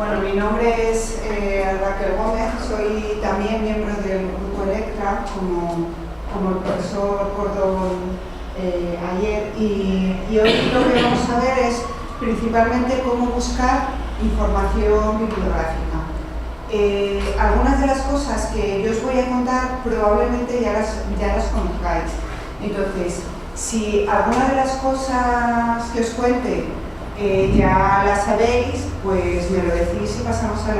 Bueno, mi nombre es Raquel Gómez, soy también miembro del grupo Electra, como el profesor Cordón ayer, y hoy lo que vamos a ver es principalmente cómo buscar información bibliográfica. Algunas de las cosas que yo os voy a contar probablemente ya las conozcáis. Entonces, si alguna de las cosas que os cuente ya las sabéis, pues me lo decís y pasamos a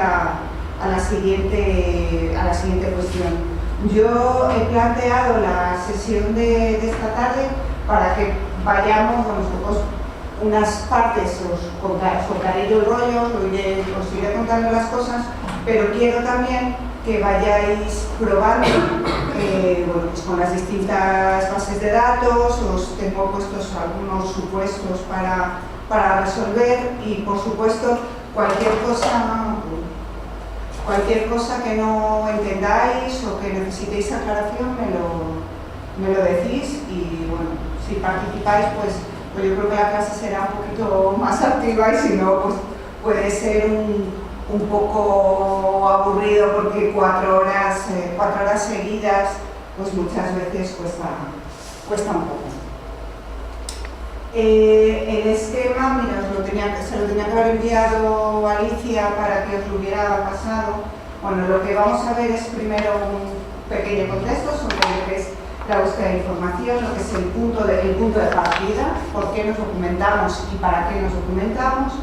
la siguiente cuestión. Yo he planteado la sesión de esta tarde para que vayamos, bueno, unas partes os contaré yo el rollo, os iré contando las cosas, pero quiero también que vayáis probando bueno, pues con las distintas bases de datos. Os tengo puestos algunos supuestos para resolver y, por supuesto, cualquier cosa que no entendáis o que necesitéis aclaración me lo decís, y bueno, si participáis pues yo creo que la clase será un poquito más activa, y si no pues puede ser un poco aburrido, porque 4 horas seguidas pues muchas veces cuesta un poco. El esquema, mira, se lo tenía que haber enviado a Alicia para que os lo hubiera pasado. Bueno, lo que vamos a ver es primero un pequeño contexto sobre lo que es la búsqueda de información, lo que es el punto de partida, por qué nos documentamos y para qué nos documentamos,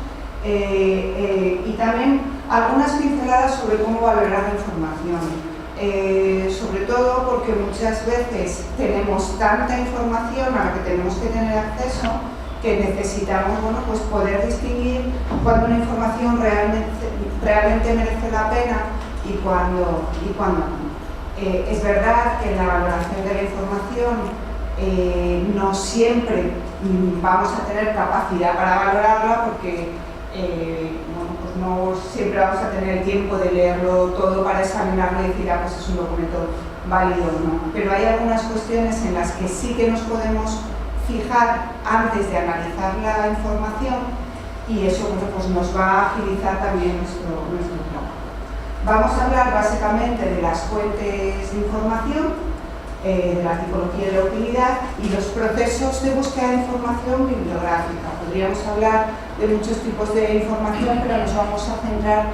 y también algunas pinceladas sobre cómo valorar la información. Sobre todo porque muchas veces tenemos tanta información a la que tenemos que tener acceso que necesitamos, bueno, pues poder distinguir cuando una información realmente merece la pena y cuando no. Es verdad que en la valoración de la información no siempre vamos a tener capacidad para valorarla, porque bueno, pues no siempre vamos a tener el tiempo de leerlo todo para examinarlo y decir, pues es un documento válido o no. Pero hay algunas cuestiones en las que sí que nos podemos fijar antes de analizar la información, y eso, bueno, pues nos va a agilizar también nuestro trabajo. Vamos a hablar básicamente de las fuentes de información, de la tipología de la utilidad y los procesos de búsqueda de información bibliográfica. Podríamos hablar de muchos tipos de información, pero nos vamos a centrar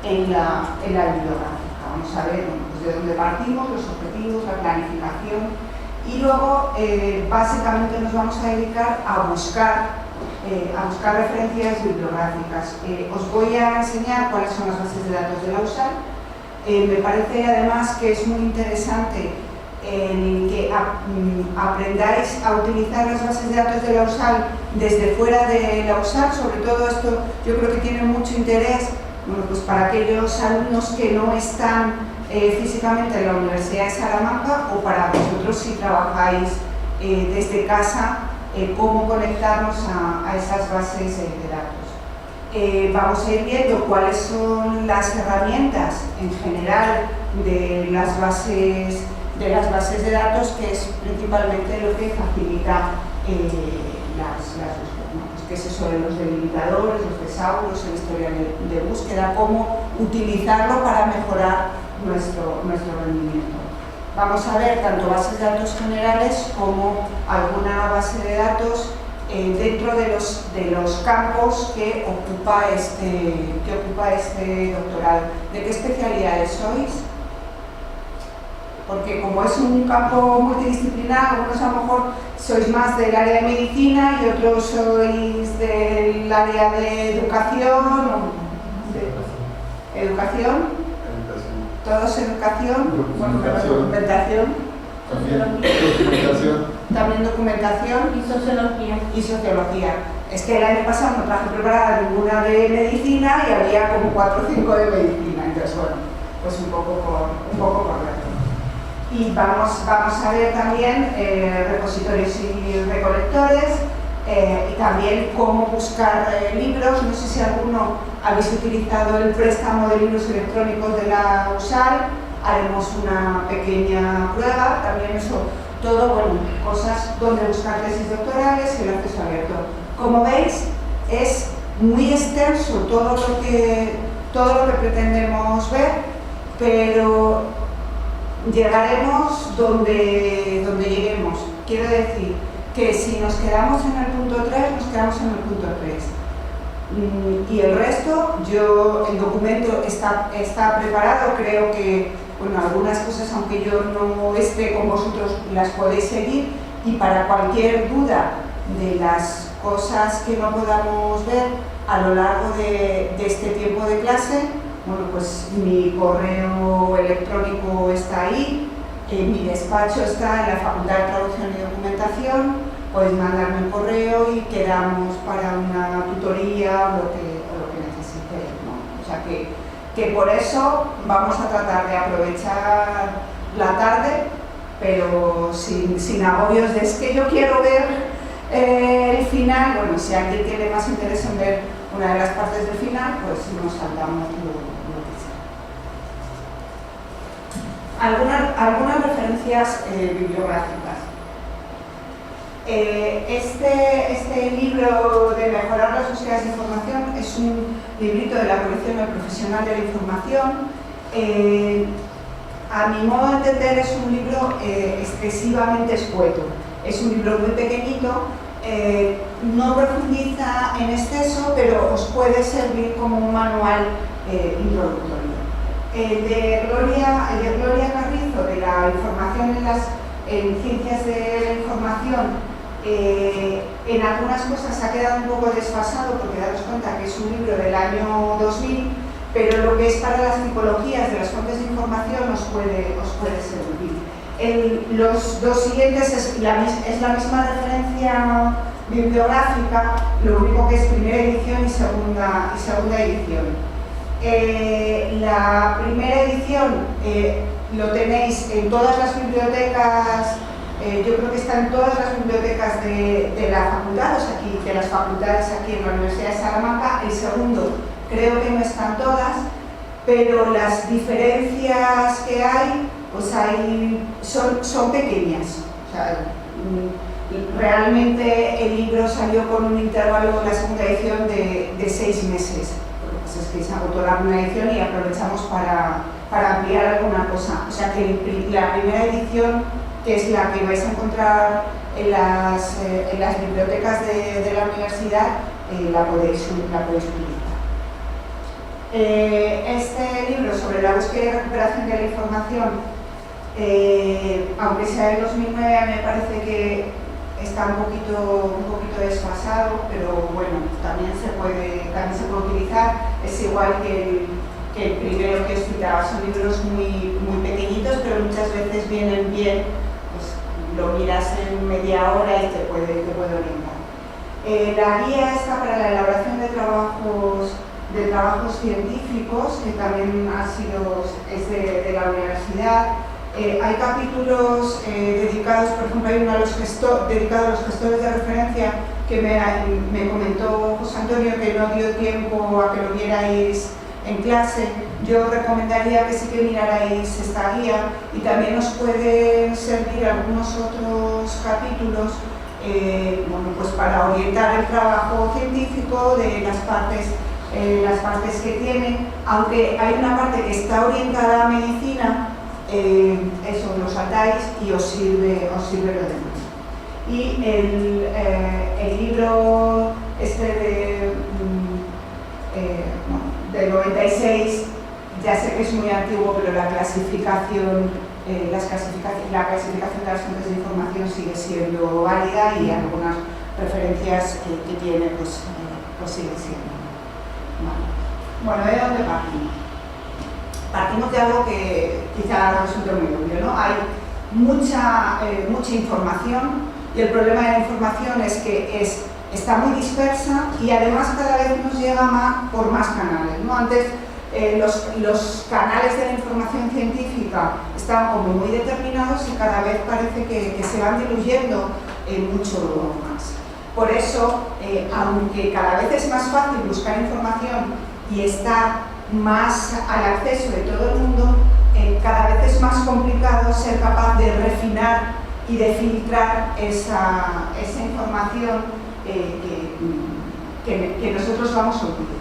en la bibliográfica. Vamos a ver, bueno, pues de dónde partimos, los objetivos, la planificación, y luego básicamente nos vamos a dedicar a buscar referencias bibliográficas. Os voy a enseñar cuáles son las bases de datos de la USAL. Me parece además que es muy interesante que aprendáis a utilizar las bases de datos de la USAL desde fuera de la USAL. Sobre todo esto yo creo que tiene mucho interés, bueno, pues para aquellos alumnos que no están físicamente en la Universidad de Salamanca, o para vosotros si trabajáis desde casa, cómo conectarnos a esas bases de datos. Vamos a ir viendo cuáles son las herramientas en general de las bases de datos, que es principalmente lo que facilita las búsquedas, ¿no? Pues que es eso de los delimitadores, los desauros, el historial de búsqueda, cómo utilizarlo para mejorar nuestro rendimiento. Vamos a ver tanto bases de datos generales como alguna base de datos dentro de los campos que ocupa este doctorado. ¿De qué especialidades sois? Porque como es un campo multidisciplinar, algunos a lo mejor sois más del área de medicina y otros sois del área de educación. ¿Educación? Todos educación, documentación, también documentación y sociología. Es que el año pasado no traje preparada ninguna de medicina y había como 4 o 5 de medicina, entonces bueno, pues un poco por ver. Y vamos a ver también repositorios y recolectores, y también cómo buscar libros. No sé si alguno habéis utilizado el préstamo de libros electrónicos de la USAL. Haremos una pequeña prueba, también eso, todo, bueno, cosas donde buscar tesis doctorales y el acceso abierto. Como veis, es muy extenso todo lo que todo lo que pretendemos ver, pero llegaremos donde lleguemos. Quiero decir que si nos quedamos en el punto 3, nos quedamos en el punto 3. Y el resto, el documento está preparado, creo que, bueno, algunas cosas, aunque yo no esté con vosotros, las podéis seguir, y para cualquier duda de las cosas que no podamos ver a lo largo de este tiempo de clase, bueno, pues mi correo electrónico está ahí, mi despacho está en la Facultad de Traducción y Documentación. Podéis mandarme un correo y quedamos para una tutoría o lo que necesitéis, ¿no? O sea que por eso vamos a tratar de aprovechar la tarde, pero sin agobios de es que yo quiero ver el final. Bueno, si alguien tiene más interés en ver una de las partes del final, pues nos saltamos lo que sea. Algunas referencias bibliográficas. Este libro de Mejorar las sociedades de información es un librito de la colección El Profesional de la Información. A mi modo de entender es un libro excesivamente escueto. Es un libro muy pequeñito, no profundiza en exceso, pero os puede servir como un manual introductorio. El de Gloria Carrizo, de la información en ciencias de la información, en algunas cosas ha quedado un poco desfasado, porque daros cuenta que es un libro del año 2000, pero lo que es para las tipologías de las fuentes de información os puede servir. Los dos siguientes es la misma referencia bibliográfica, lo único que es primera edición y segunda edición. La primera edición lo tenéis en todas las bibliotecas, yo creo que está en todas las bibliotecas de la facultad, o sea, de las facultades aquí en la Universidad de Salamanca. El segundo creo que no están todas, pero las diferencias que hay, pues son pequeñas. O sea, realmente el libro salió con un intervalo en la segunda edición de 6 meses. Pues es que se agotó la primera edición y aprovechamos para ampliar alguna cosa. O sea que la primera edición, que es la que vais a encontrar en las bibliotecas de la universidad, la podéis utilizar. Este libro sobre la búsqueda y recuperación de la información, aunque sea del 2009, me parece que está un poquito desfasado, pero bueno, también se puede utilizar. Es igual que el primero que explicaba, son libros muy pequeñitos, pero muchas veces vienen bien, pues lo miras en media hora y te puede orientar. La guía está para la elaboración de trabajos científicos, que también es de la universidad. Hay capítulos dedicados, por ejemplo, hay uno dedicado a los gestores de referencia, que me comentó José Antonio que no dio tiempo a que lo vierais en clase. Yo recomendaría que sí que mirarais esta guía, y también os pueden servir algunos otros capítulos pues para orientar el trabajo científico de las partes que tienen, aunque hay una parte que está orientada a medicina. Eso lo saltáis y os sirve lo demás. Y el libro del 96, ya sé que es muy antiguo, pero la clasificación de las fuentes de información sigue siendo válida, y algunas referencias que tiene pues siguen siendo. Bueno, ¿de dónde partimos? Partimos de algo que quizá resulte muy obvio, ¿no? Hay mucha información, y el problema de la información es que está muy dispersa, y además cada vez nos llega por más canales, ¿no? Antes los canales de la información científica estaban como muy determinados, y cada vez parece que se van diluyendo mucho más. Por eso, aunque cada vez es más fácil buscar información y está más al acceso de todo el mundo, cada vez es más complicado ser capaz de refinar y de filtrar esa información que nosotros vamos a utilizar.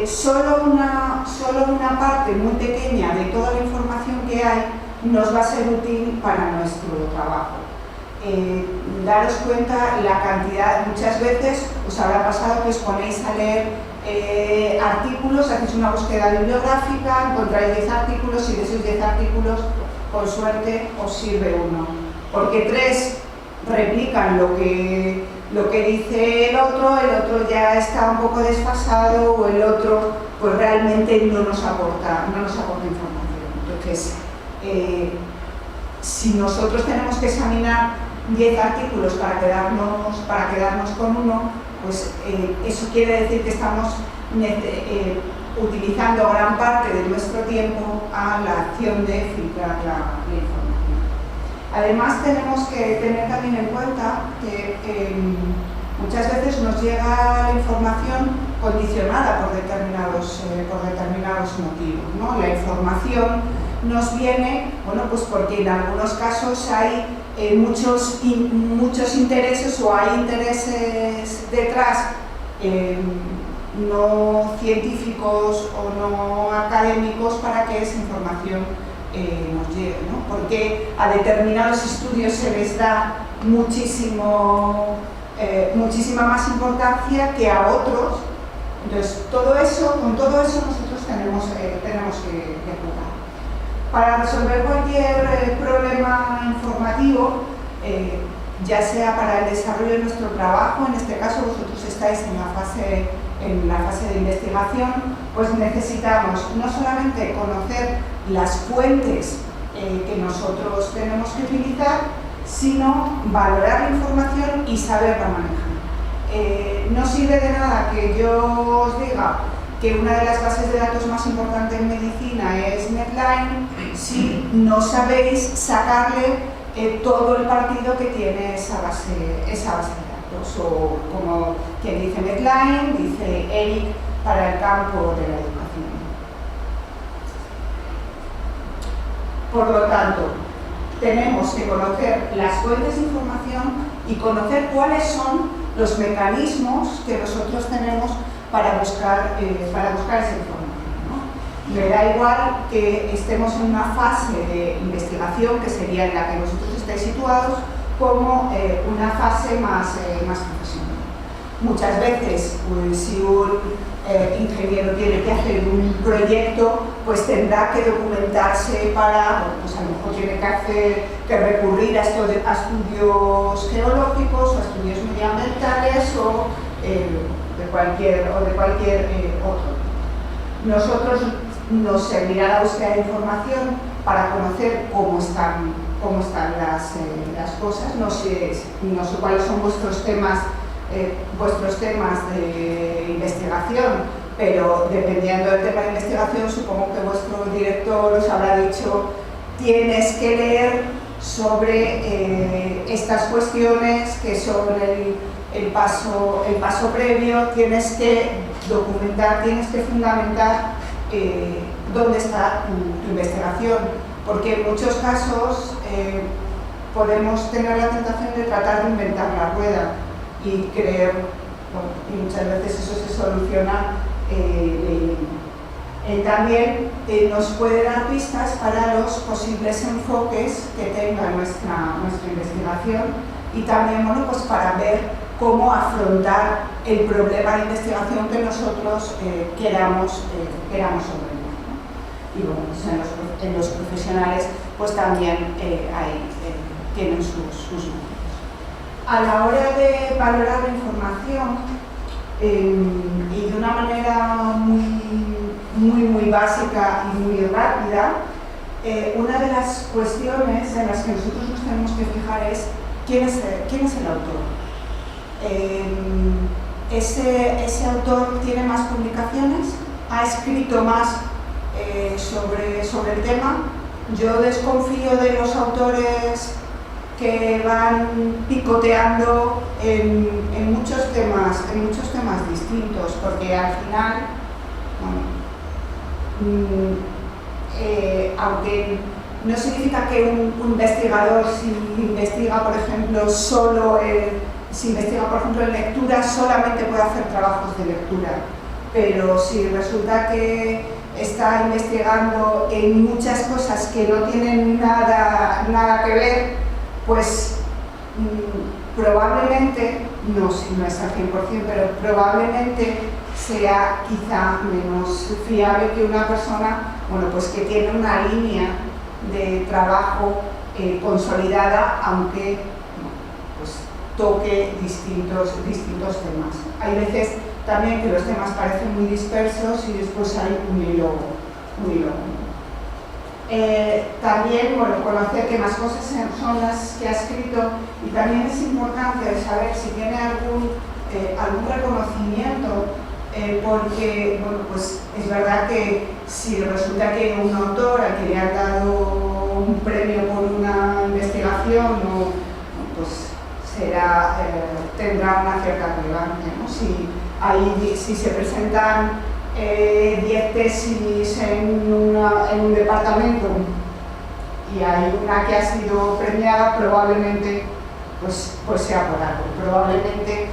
Solo una parte muy pequeña de toda la información que hay nos va a ser útil para nuestro trabajo. Daros cuenta la cantidad, muchas veces os habrá pasado que os ponéis a leer artículos, hacéis una búsqueda bibliográfica, encontráis 10 artículos y de esos 10 artículos, con suerte, os sirve uno. Porque 3 replican lo que dice el otro ya está un poco desfasado o el otro pues realmente no nos aporta información. Entonces, si nosotros tenemos que examinar 10 artículos para quedarnos con uno, pues eso quiere decir que estamos utilizando gran parte de nuestro tiempo a la acción de filtrar la información. Además, tenemos que tener también en cuenta que muchas veces nos llega la información condicionada por determinados motivos, ¿no? La información nos viene, bueno, pues porque en algunos casos hay muchos intereses o hay intereses detrás no científicos o no académicos para que esa información nos llegue, ¿no? Porque a determinados estudios se les da muchísima más importancia que a otros. Entonces, con todo eso nosotros tenemos que jugar. Para resolver cualquier problema informativo, ya sea para el desarrollo de nuestro trabajo, en este caso vosotros estáis en la fase de investigación, pues necesitamos no solamente conocer las fuentes que nosotros tenemos que utilizar, sino valorar la información y saberla manejar. No sirve de nada que yo os diga que una de las bases de datos más importantes en medicina es Medline si no sabéis sacarle todo el partido que tiene esa base de datos, o como quien dice Medline, dice Eric para el campo de la educación. Por lo tanto, tenemos que conocer las fuentes de información y conocer cuáles son los mecanismos que nosotros tenemos para buscar esa información, ¿no? Me da igual que estemos en una fase de investigación, que sería en la que vosotros estáis situados, como una fase más profesional. Muchas veces, pues, si un ingeniero tiene que hacer un proyecto, pues tendrá que documentarse para, pues a lo mejor tiene que recurrir a estudios geológicos o a estudios medioambientales o de cualquier otro. Nosotros nos servirá la búsqueda de información para conocer cómo están las cosas. No sé cuáles son vuestros temas de investigación, pero dependiendo del tema de investigación, supongo que vuestro director os habrá dicho: tienes que leer sobre estas cuestiones que son el paso previo, tienes que documentar, tienes que fundamentar dónde está tu investigación, porque en muchos casos podemos tener la tentación de tratar de inventar la rueda y creer, y muchas veces eso se soluciona leyendo. También nos puede dar pistas para los posibles enfoques que tenga nuestra investigación y también, bueno, pues para ver cómo afrontar el problema de investigación que nosotros queramos solventar, ¿no? Y bueno, pues en los profesionales pues también tienen sus métodos. A la hora de valorar la información y de una manera muy básica y muy rápida, una de las cuestiones en las que nosotros nos tenemos que fijar es quién es el autor. Ese autor tiene más publicaciones, ha escrito más sobre el tema. Yo desconfío de los autores que van picoteando en muchos temas distintos, porque al final, bueno, aunque no significa que un investigador, si investiga, por ejemplo, en lectura, solamente puede hacer trabajos de lectura, pero si resulta que está investigando en muchas cosas que no tienen nada que ver, pues probablemente, no es al 100%, pero probablemente sea quizá menos fiable que una persona, bueno, pues que tiene una línea de trabajo consolidada, aunque pues toque distintos temas. Hay veces también que los temas parecen muy dispersos y después hay un hilo. También, bueno, conocer qué más cosas son las que ha escrito, y también es importante saber si tiene algún reconocimiento, porque, bueno, pues es verdad que si resulta que un autor al que le han dado un premio por una investigación, pues tendrá una cierta relevancia, ¿no? Si se presentan 10 tesis en un departamento y hay una que ha sido premiada, probablemente pues sea por algo. Probablemente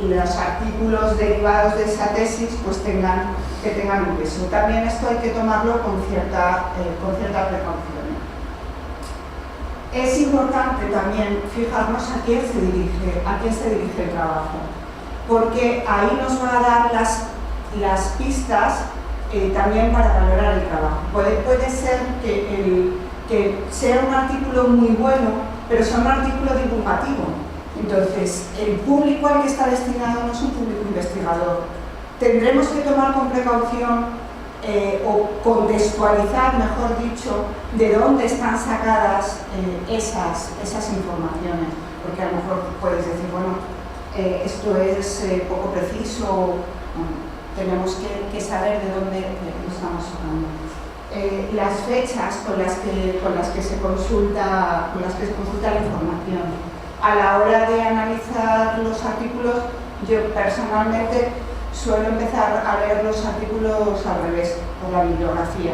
los artículos derivados de esa tesis pues tengan un peso. También esto hay que tomarlo con cierta precaución. Es importante también fijarnos a quién se dirige el trabajo, porque ahí nos va a dar las pistas también para valorar el trabajo. Puede ser que sea un artículo muy bueno, pero sea un artículo divulgativo. Entonces, el público al que está destinado no es un público investigador. Tendremos que tomar con precaución o contextualizar, mejor dicho, de dónde están sacadas esas informaciones. Porque a lo mejor puedes decir, bueno, esto es poco preciso. Tenemos que saber de dónde estamos hablando. Las fechas con las que se consulta la información. A la hora de analizar los artículos, yo personalmente suelo empezar a leer los artículos al revés, por la bibliografía.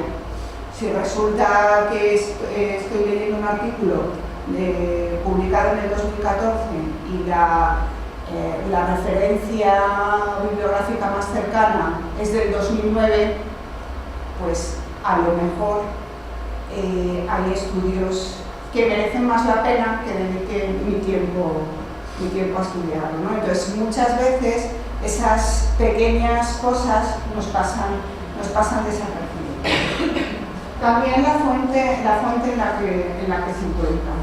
Si resulta que estoy leyendo un artículo publicado en el 2014 y la referencia bibliográfica más cercana es del 2009, pues a lo mejor hay estudios que merecen más la pena que dedique mi tiempo a estudiarlo, ¿no? Entonces, muchas veces esas pequeñas cosas nos pasan desapercibidas. También la fuente en la que se encuentra.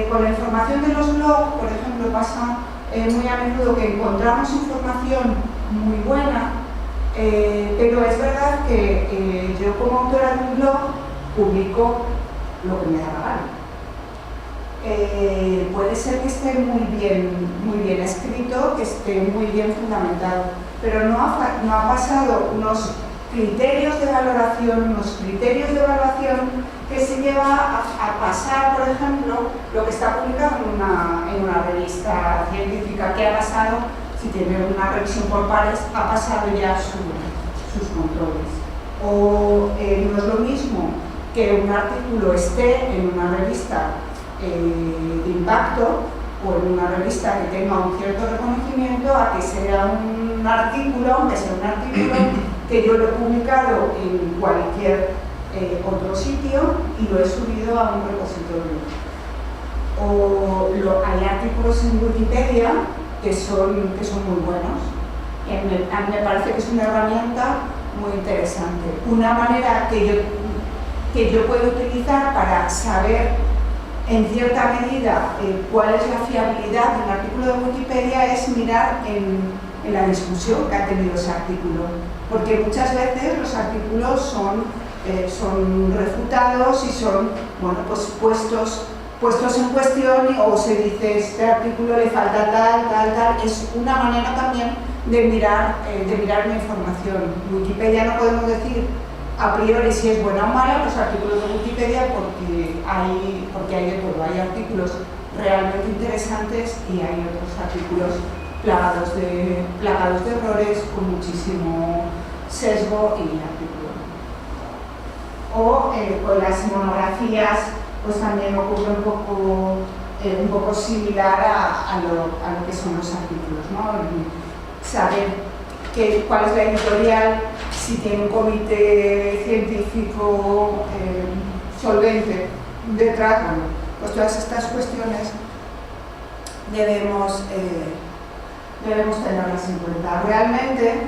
Con la información de los blogs, por ejemplo, pasa muy a menudo que encontramos información muy buena, pero es verdad que yo como autora de un blog publico lo que me da la gana. Puede ser que esté muy bien escrito, que esté muy bien fundamentado, pero no ha pasado unos criterios de valoración que se lleva a pasar, por ejemplo, lo que está publicado en una revista científica, que ha pasado, si tiene una revisión por pares, ha pasado ya sus controles. O no es lo mismo que un artículo esté en una revista de impacto o en una revista que tenga un cierto reconocimiento, a que sea un artículo, que yo lo he publicado en cualquier otro sitio y lo he subido a un repositorio. O hay artículos en Wikipedia que son muy buenos. A mí me parece que es una herramienta muy interesante. Una manera que yo puedo utilizar para saber en cierta medida cuál es la fiabilidad de un artículo de Wikipedia es mirar en la discusión que ha tenido ese artículo, porque muchas veces los artículos son refutados y son, bueno, pues puestos en cuestión, o se dice este artículo le falta tal. Es una manera también de mirar una información. Wikipedia no podemos decir a priori si es buena o mala los artículos de Wikipedia, porque hay de todo. Hay artículos realmente interesantes y hay otros artículos plagados de errores, con muchísimo sesgo y artículo. O con las monografías, pues también ocurre un poco similar a lo que son los artículos, ¿no? Saber cuál es la editorial, si tiene un comité científico solvente detrás. Bueno, pues todas estas cuestiones debemos tenerlas en cuenta. Realmente,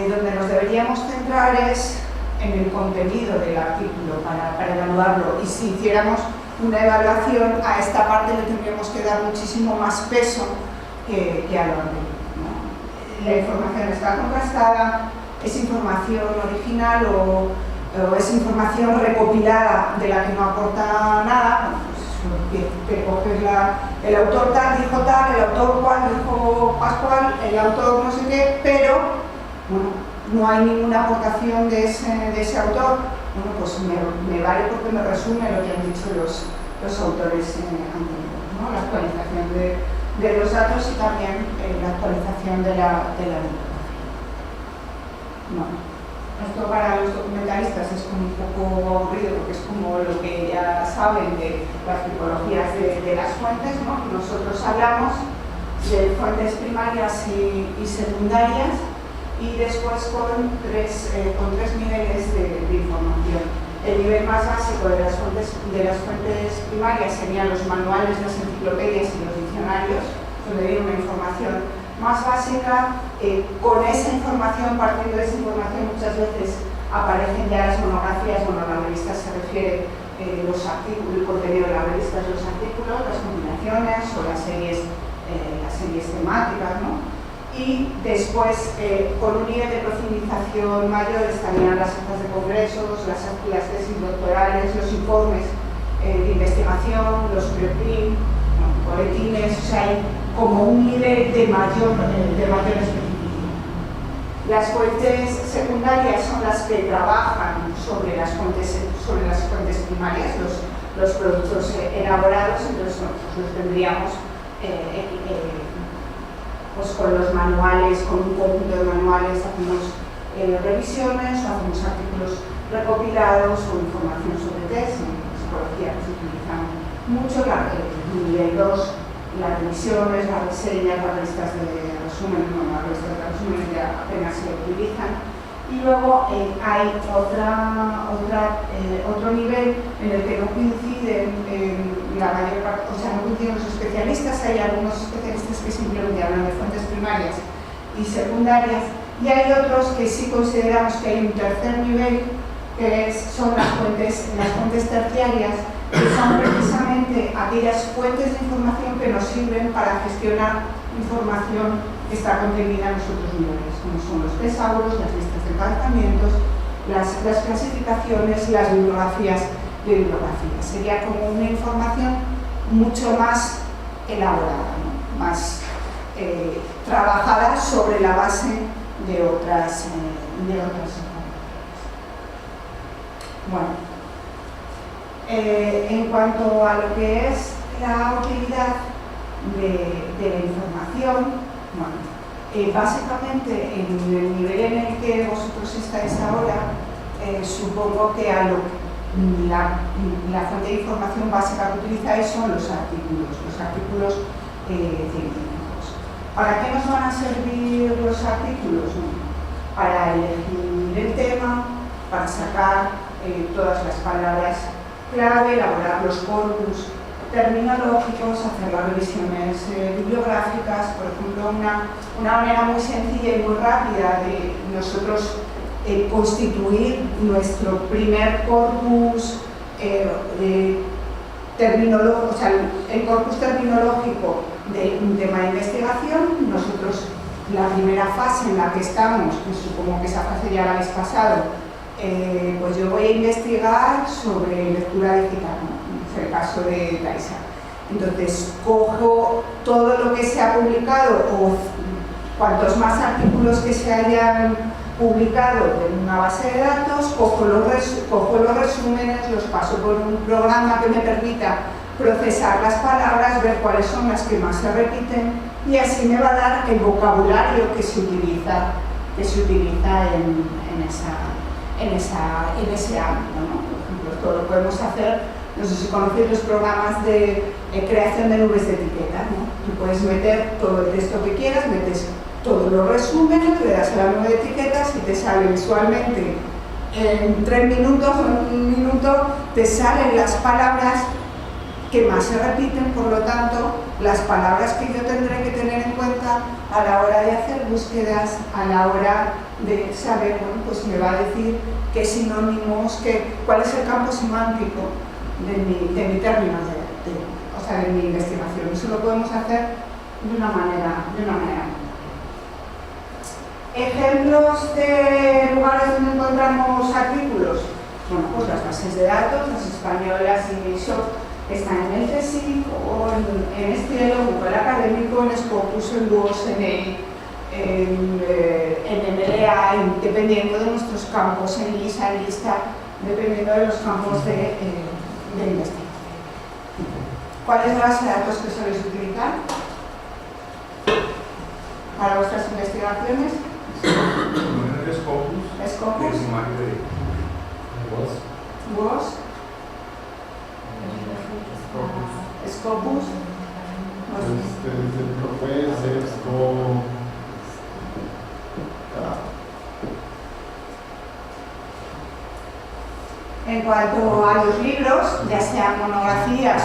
donde nos deberíamos centrar es en el contenido del artículo para evaluarlo, y si hiciéramos una evaluación a esta parte le tendríamos que dar muchísimo más peso que a lo anterior, ¿no? La información está contrastada, es información original o es información recopilada de la que no aporta nada. Bueno, pues, que coges el autor tal dijo tal, el autor cual dijo pascual, el autor no sé qué, pero bueno, no hay ninguna aportación de ese autor. Bueno, pues me vale porque me resume lo que han dicho los autores anteriores, ¿no? La actualización de los datos y también la actualización de la bibliografía. Bueno, esto para los documentalistas es como un poco aburrido porque es como lo que ya saben de las tipologías de las fuentes, ¿no? Nosotros hablamos de fuentes primarias y secundarias, y después con tres niveles de información. El nivel más básico de las fuentes primarias serían los manuales, las enciclopedias y los diccionarios, donde viene una información más básica. Con esa información, partiendo de esa información, muchas veces aparecen ya las monografías. Bueno, la revista se refiere los artículos, el contenido de las revistas, los artículos, las combinaciones o las series temáticas, ¿no? Y después, con un nivel de profundización mayor, estarían las actas de congresos, las tesis doctorales, los informes de investigación, los preprint, boletines. O sea, hay como un nivel de mayor especificidad. Las fuentes secundarias son las que trabajan sobre las fuentes primarias, los productos elaborados. Entonces, bueno, pues los tendríamos pues con los manuales, con un conjunto de manuales hacemos revisiones o hacemos artículos recopilados o información sobre test. En psicología se utilizan mucho. El nivel 2, las revisiones, las reseñas, las revistas de resumen. Bueno, las revistas de resumen ya apenas se utilizan. Y luego hay otro nivel en el que no coinciden la mayor parte, o sea, no coinciden los especialistas. Hay algunos especialistas que simplemente hablan de fuentes primarias y secundarias, y hay otros que sí consideramos que hay un tercer nivel, que son las fuentes terciarias, que son precisamente aquellas fuentes de información que nos sirven para gestionar información que está contenida en los otros niveles, como son los tesauros, las listas de encantamientos, las clasificaciones, las bibliografías de bibliografía. Sería como una información mucho más elaborada, ¿no? Más trabajada sobre la base de otras informaciones. Bueno, en cuanto a lo que es la utilidad de la información, bueno, básicamente en el nivel en el que vosotros estáis ahora, supongo que la fuente de información básica que utilizáis son los artículos científicos. ¿Para qué nos van a servir los artículos? Para elegir el tema, para sacar todas las palabras clave, elaborar los corpus terminológicos, hacer las revisiones bibliográficas. Por ejemplo, una manera muy sencilla y muy rápida de nosotros constituir nuestro primer corpus terminológico, o sea, el corpus terminológico de un tema de investigación. Nosotros, la primera fase en la que estamos, que supongo que esa fase ya la habéis pasado, pues yo voy a investigar sobre lectura digital, ¿no? Es el caso de Taisa. Entonces, cojo todo lo que se ha publicado o cuantos más artículos que se hayan publicado en una base de datos, cojo los resúmenes, los paso por un programa que me permita procesar las palabras, ver cuáles son las que más se repiten, y así me va a dar el vocabulario que se utiliza en ese ámbito, ¿no? Por ejemplo, esto lo podemos hacer, no sé si conocéis los programas de creación de nubes de etiqueta, ¿no? Tú puedes meter todo el texto que quieras, metes todos los resúmenes, le das a la nube de etiquetas y te sale visualmente en 3 minutos o en 1 minuto, te salen las palabras que más se repiten, por lo tanto, las palabras que yo tendré que tener en cuenta a la hora de hacer búsquedas, a la hora de saber, bueno, pues me va a decir qué sinónimos, cuál es el campo semántico de mi término, o sea, de mi investigación. Eso lo podemos hacer de una manera. Ejemplos de lugares donde encontramos artículos. Bueno, pues las bases de datos, las españolas y SHOP están en el CSIC o en Strielo, en Google Académico, en Scopus, en WOS, en MLA, dependiendo de nuestros campos, en LISA, en lista, dependiendo de los campos de investigación. ¿Cuál es la base de datos que soléis utilizar para vuestras investigaciones? Scopus. WOS. Scopus. En cuanto a los libros, ya sean monografías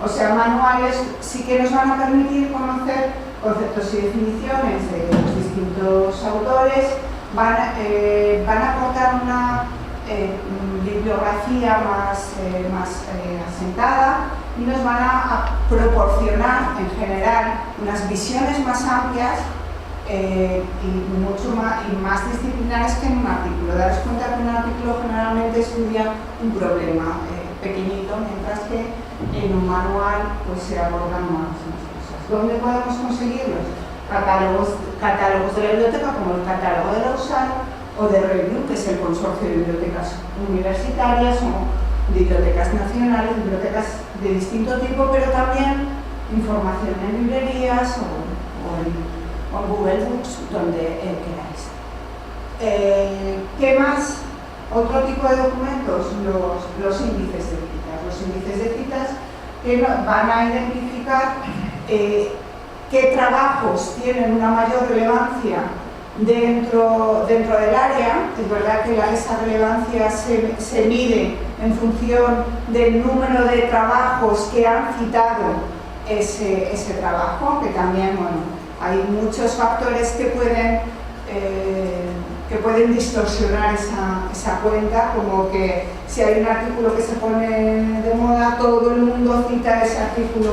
o sean manuales, sí que nos van a permitir conocer conceptos y definiciones de los distintos autores, van a aportar una bibliografía más asentada y nos van a proporcionar en general unas visiones más amplias y más disciplinares que en un artículo. Daros cuenta que un artículo generalmente estudia un problema pequeñito, mientras que en un manual pues se abordan más cosas. ¿Dónde podemos conseguirlos? Catálogos de la biblioteca, como el catálogo de la USAR, o de Review, que es el consorcio de bibliotecas universitarias o bibliotecas nacionales, bibliotecas de distinto tipo, pero también información en librerías o en Google Books, donde queráis. ¿Qué más? Otro tipo de documentos, los índices de citas. Los índices de citas que van a identificar qué trabajos tienen una mayor relevancia dentro del área. Es verdad que esa relevancia se mide en función del número de trabajos que han citado ese trabajo, que también, bueno, hay muchos factores que pueden distorsionar esa cuenta, como que si hay un artículo que se pone de moda, todo el mundo cita ese artículo,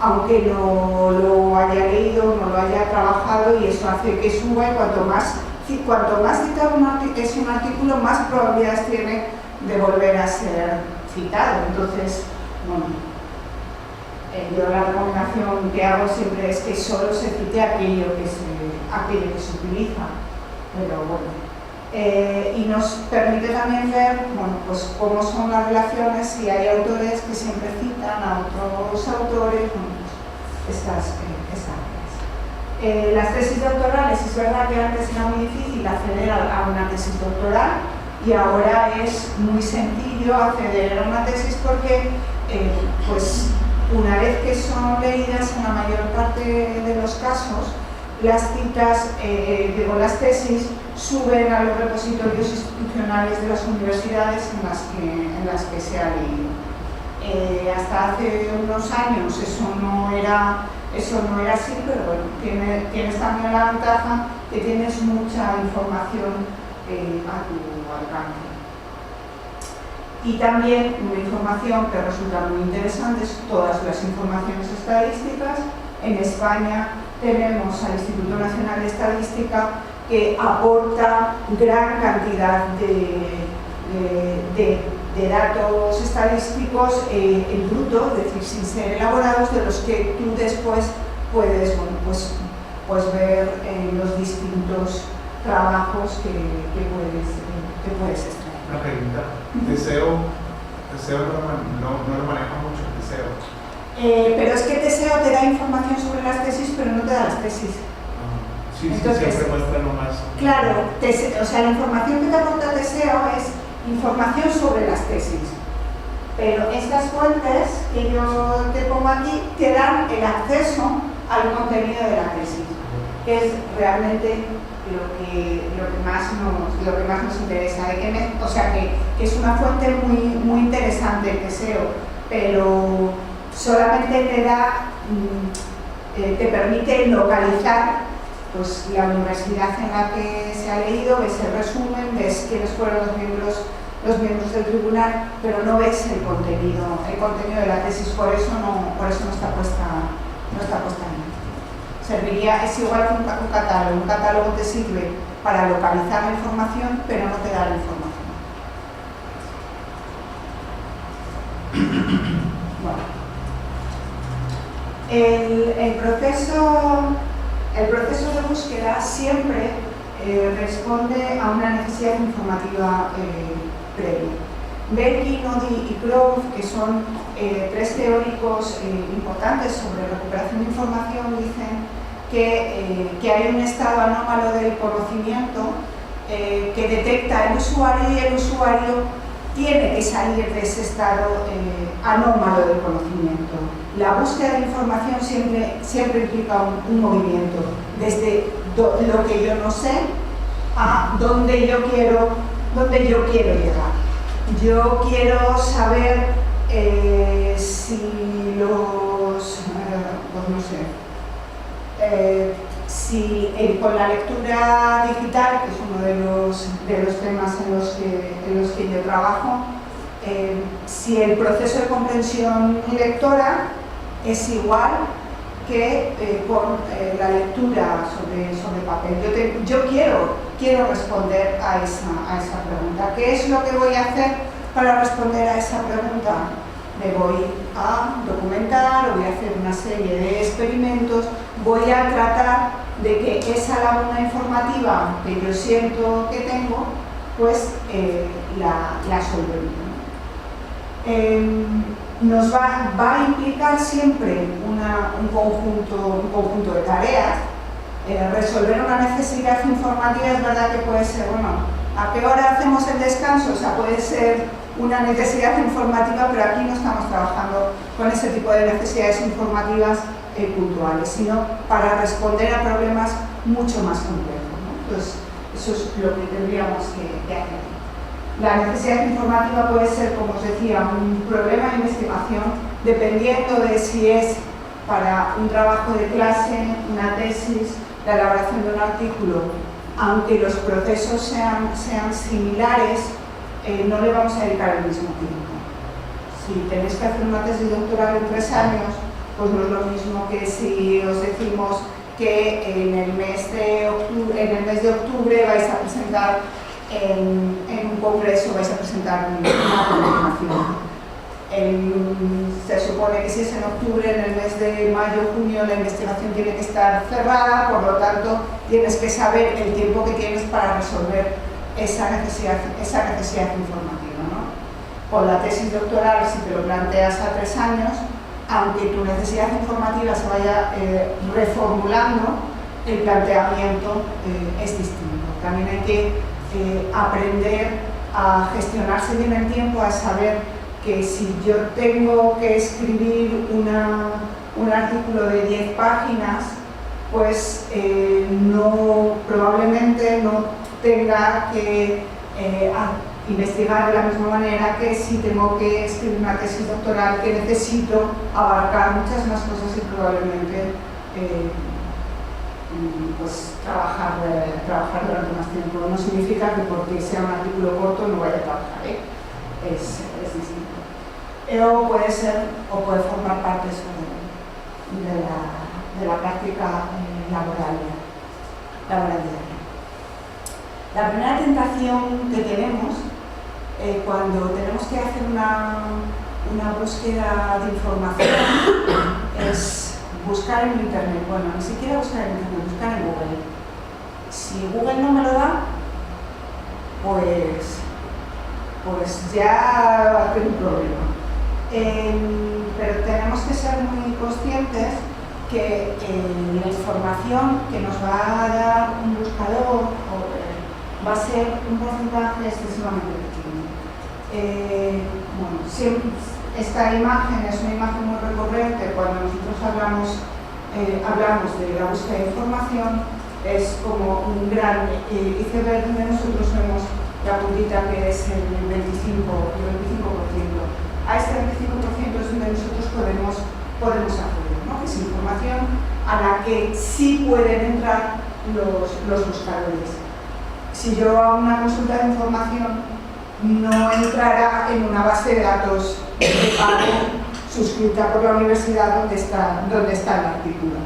aunque no lo haya leído, no lo haya trabajado, y eso hace que suba, y cuanto más citado es un artículo, más probabilidades tiene de volver a ser citado. Entonces, bueno, yo la recomendación que hago siempre es que solo se cite aquello que se utiliza, pero bueno. Y nos permite también ver, bueno, pues cómo son las relaciones, si hay autores que siempre citan a otros autores, bueno, pues estas áreas. Las tesis doctorales, es verdad que antes era muy difícil acceder a una tesis doctoral, y ahora es muy sencillo acceder a una tesis porque pues una vez que son leídas, en la mayor parte de los casos, las citas, las tesis suben a los repositorios institucionales de las universidades en las que se ha leído. Hasta hace unos años eso no era así, pero bueno, tienes también la ventaja que tienes mucha información a tu alcance. Y también una información que resulta muy interesante es todas las informaciones estadísticas. En España tenemos al Instituto Nacional de Estadística, que aporta gran cantidad de datos estadísticos en bruto, es decir, sin ser elaborados, de los que tú después puedes, bueno, pues ver los distintos trabajos que puedes extraer. Una pregunta. Teseo no lo maneja mucho el Teseo. Pero es que Teseo te da información sobre las tesis, pero no te da las tesis. Sí, entonces, siempre muestra nomás. Claro, o sea, la información que te aporta Teseo es información sobre las tesis. Pero estas fuentes que yo te pongo aquí te dan el acceso al contenido de la tesis, que es realmente lo que más nos interesa. O sea, que es una fuente muy interesante el TESEO, pero solamente te permite localizar pues, la universidad en la que se ha leído, ves el resumen, ves quiénes fueron los miembros del tribunal, pero no ves el contenido de la tesis, por eso no está puesta ahí. Serviría, es igual que un catálogo te sirve para localizar la información, pero no te da la información. Bueno. El proceso de búsqueda siempre responde a una necesidad informativa previa. Belkin, Oddy y Crowe, que son tres teóricos importantes sobre recuperación de información, dicen que hay un estado anómalo del conocimiento que detecta el usuario, y el usuario tiene que salir de ese estado anómalo del conocimiento. La búsqueda de información siempre implica un movimiento, desde lo que yo no sé a donde yo quiero llegar. Yo quiero saber si con la lectura digital, que es uno de los temas en los que yo trabajo, si el proceso de comprensión lectora es igual que con la lectura sobre papel. Yo quiero responder a esa pregunta. ¿Qué es lo que voy a hacer para responder a esa pregunta? Me voy a documentar, o voy a hacer una serie de experimentos, voy a tratar de que esa laguna informativa que yo siento que tengo, pues la solvente. Nos va a implicar siempre un conjunto de tareas. Resolver una necesidad informativa es verdad que puede ser, bueno, ¿a qué hora hacemos el descanso? O sea, puede ser una necesidad informativa, pero aquí no estamos trabajando con ese tipo de necesidades informativas puntuales, sino para responder a problemas mucho más complejos, ¿no? Entonces, eso es lo que tendríamos que hacer. La necesidad informativa puede ser, como os decía, un problema de investigación, dependiendo de si es para un trabajo de clase, una tesis, la elaboración de un artículo. Aunque los procesos sean similares, no le vamos a dedicar el mismo tiempo. Si tenéis que hacer una tesis doctoral en 3 años, pues no es lo mismo que si os decimos que en el mes de octubre vais a presentar en un congreso, vais a presentar una publicación. Se supone que si es en octubre, en el mes de mayo, junio, la investigación tiene que estar cerrada, por lo tanto tienes que saber el tiempo que tienes para resolver esa necesidad informativa, ¿no? Con la tesis doctoral, si te lo planteas a 3 años, aunque tu necesidad informativa se vaya reformulando, el planteamiento es distinto. También hay que aprender a gestionarse bien el tiempo, a saber que si yo tengo que escribir un artículo de 10 páginas, pues probablemente no tenga que investigar de la misma manera que si tengo que escribir una tesis doctoral, que necesito abarcar muchas más cosas y probablemente pues trabajar durante más tiempo. No significa que porque sea un artículo corto no vaya a trabajar, es distinto. O puede formar parte de la práctica laboral diaria. La primera tentación que tenemos cuando tenemos que hacer una búsqueda de información es buscar en internet. Bueno, ni siquiera buscar en internet, buscar en Google. Si Google no me lo da, pues ya tengo un problema. Pero tenemos que ser muy conscientes que la información que nos va a dar un buscador va a ser un porcentaje excesivamente pequeño. Bueno, siempre, esta imagen es una imagen muy recurrente cuando nosotros hablamos hablamos de la búsqueda de información, es como un gran iceberg donde nosotros vemos la puntita que es el 25%. A este 25% es donde nosotros podemos acceder, ¿no? Es información a la que sí pueden entrar los buscadores. Si yo hago una consulta de información, no entrará en una base de datos de pago suscrita por la universidad donde está el artículo.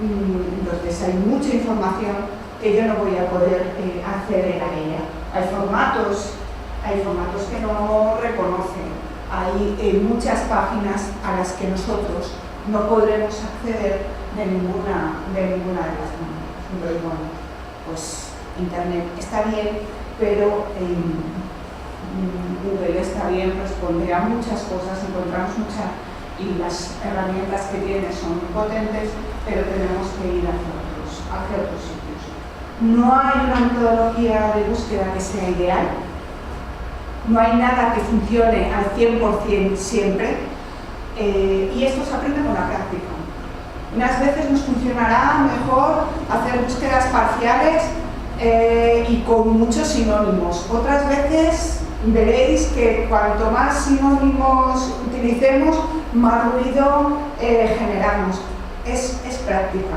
Entonces hay mucha información que yo no voy a poder acceder a ella. Hay formatos que no reconocen. Hay muchas páginas a las que nosotros no podremos acceder de ninguna de las maneras. Entonces, bueno, pues Internet está bien, pero Google está bien, responde a muchas cosas, encontramos muchas, y las herramientas que tiene son potentes, pero tenemos que ir hacia otros sitios. No hay una metodología de búsqueda que sea ideal, no hay nada que funcione al 100% siempre, y esto se aprende con la práctica. Unas veces nos funcionará mejor hacer búsquedas parciales y con muchos sinónimos. Otras veces veréis que cuanto más sinónimos utilicemos, más ruido generamos. Es práctica.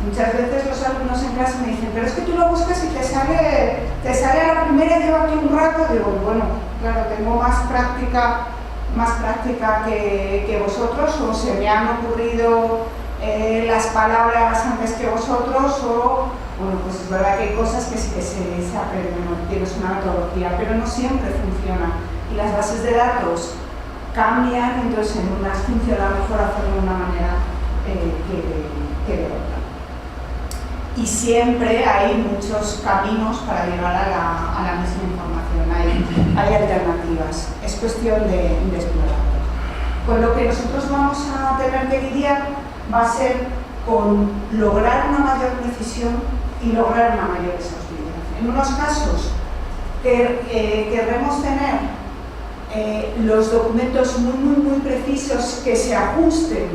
Muchas veces los alumnos en clase me dicen, pero es que tú lo buscas y te sale a la primera, lleva aquí un rato. Digo, bueno, claro, tengo más práctica que vosotros, o se me han ocurrido las palabras antes que vosotros, o bueno, pues es verdad que hay cosas que sí que se aprenden, ¿no? Tienes una metodología, pero no siempre funciona. Y las bases de datos cambian, entonces en unas funciona mejor hacerlo de una manera que de otra. Y siempre hay muchos caminos para llegar a la misma información, hay alternativas, es cuestión de explorar. Con lo que nosotros vamos a tener que lidiar va a ser con lograr una mayor precisión y lograr una mayor exhaustividad. En unos casos querremos tener los documentos muy precisos que se ajusten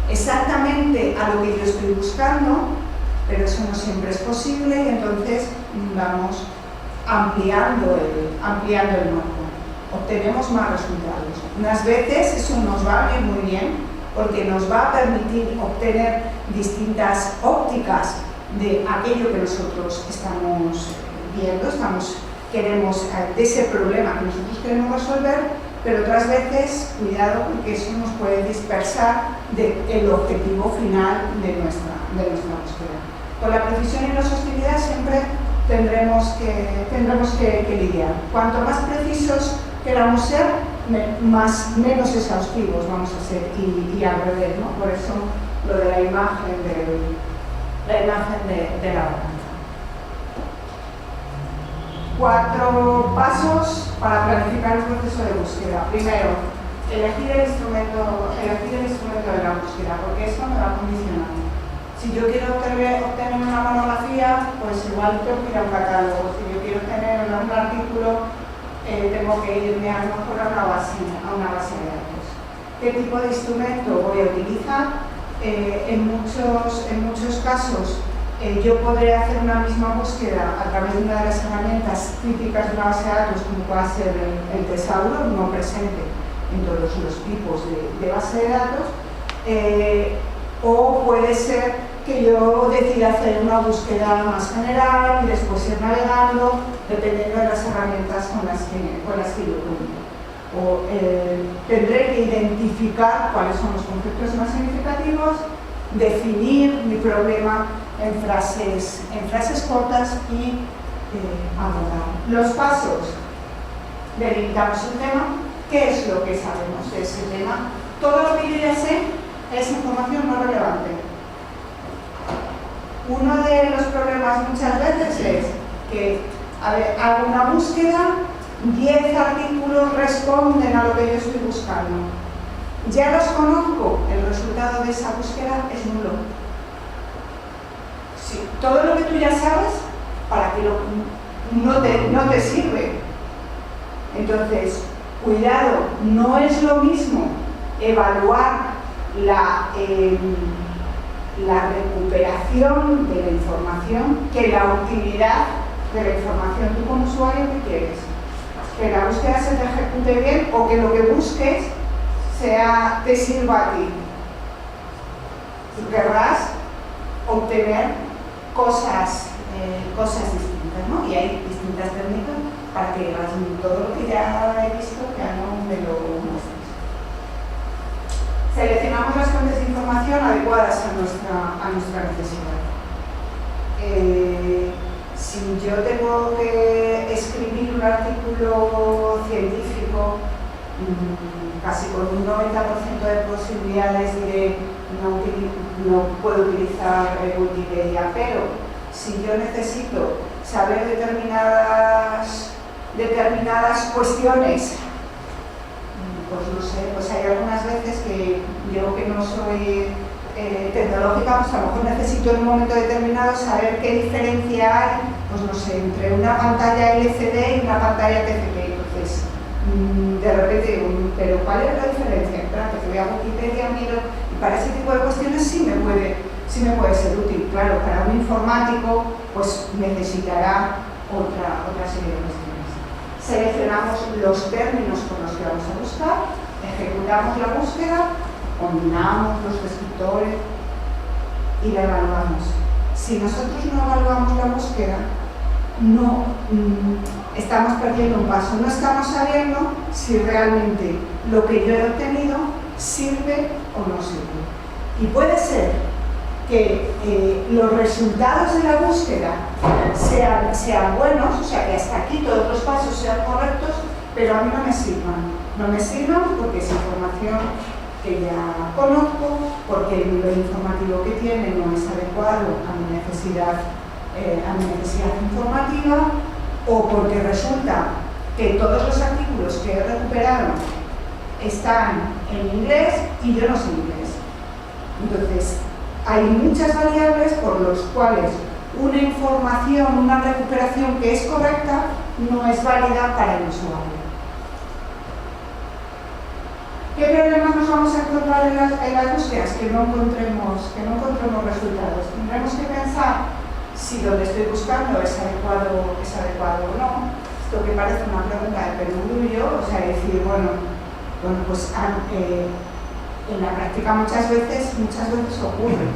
exactamente a lo que yo estoy buscando, pero eso no siempre es posible y entonces vamos ampliando el marco. Obtenemos más resultados. Unas veces eso nos va a venir muy bien porque nos va a permitir obtener distintas ópticas de aquello que nosotros estamos viendo, queremos de ese problema que nosotros queremos resolver, pero otras veces, cuidado, porque eso nos puede dispersar del objetivo final de nuestra búsqueda. Con la precisión y la exhaustividad siempre tendremos que lidiar. Cuanto más precisos queramos ser, menos exhaustivos vamos a ser y al revés, ¿no? Por eso lo de la imagen de la balanza. 4 pasos para planificar el proceso de búsqueda. Primero, elegir el instrumento de la búsqueda, porque eso me va a condicionar. Si yo quiero obtener una monografía, pues igual tengo que ir a un catálogo. Si yo quiero obtener un artículo, tengo que irme a lo mejor a una base de datos. ¿Qué tipo de instrumento voy a utilizar? En muchos casos yo podré hacer una misma búsqueda a través de una de las herramientas típicas de una base de datos, como pueda ser el tesauro, no presente en todos los tipos de base de datos, o puede ser que yo decida hacer una búsqueda más general y después ir navegando dependiendo de las herramientas con las que yo cuento. O tendré que identificar cuáles son los conceptos más significativos, definir mi problema en frases cortas y abordar. Los pasos: delimitamos el tema. ¿Qué es lo que sabemos de ese tema? Todo lo que yo ya sé es información no relevante. Uno de los problemas muchas veces es que hago una búsqueda, 10 artículos responden a lo que yo estoy buscando. Ya los conozco, el resultado de esa búsqueda es nulo. Sí, todo lo que tú ya sabes, para que no te sirve. Entonces, cuidado, no es lo mismo evaluar la recuperación de la información que la utilidad de la información. Tú como usuario, ¿qué quieres? Que la búsqueda se te ejecute bien o que lo que busques te sirva a ti. Querrás obtener cosas distintas, ¿no? Y hay distintas técnicas para que todo lo que ya he visto ya no me lo muestres. Seleccionamos las fuentes de información adecuadas a nuestra necesidad. Si yo tengo que escribir un artículo científico, casi con un 90% de posibilidades no puedo utilizar Wikipedia, pero si yo necesito saber determinadas cuestiones, pues no sé, pues hay algunas veces que yo que no soy tecnológica, pues a lo mejor necesito en un momento determinado saber qué diferencia hay, pues no sé, entre una pantalla LCD y una pantalla TFT. Entonces, de repente digo, pero ¿cuál es la diferencia? Espérate, que voy a Wikipedia, miro, y para ese tipo de cuestiones sí me puede ser útil. Claro, para un informático, pues necesitará otra serie de cuestiones. Seleccionamos los términos con los que vamos a buscar, ejecutamos la búsqueda, combinamos los descriptores y la evaluamos. Si nosotros no evaluamos la búsqueda, no estamos perdiendo un paso, no estamos sabiendo si realmente lo que yo he obtenido sirve o no sirve. Y puede ser que los resultados de la búsqueda sean buenos, o sea que hasta aquí todos los pasos sean correctos, pero a mí no me sirvan. No me sirvan porque es información que ya conozco, porque el nivel informativo que tiene no es adecuado a mi necesidad informativa, o porque resulta que todos los artículos que he recuperado están en inglés y yo no sé inglés. Entonces, hay muchas variables por las cuales una información, una recuperación que es correcta, no es válida para el usuario. ¿Qué problemas nos vamos a encontrar en las búsquedas? Que no encontremos resultados. Tendremos que pensar si donde estoy buscando es adecuado o no. Esto que parece una pregunta de perogrullo, o sea, decir, bueno, pues en la práctica muchas veces ocurre.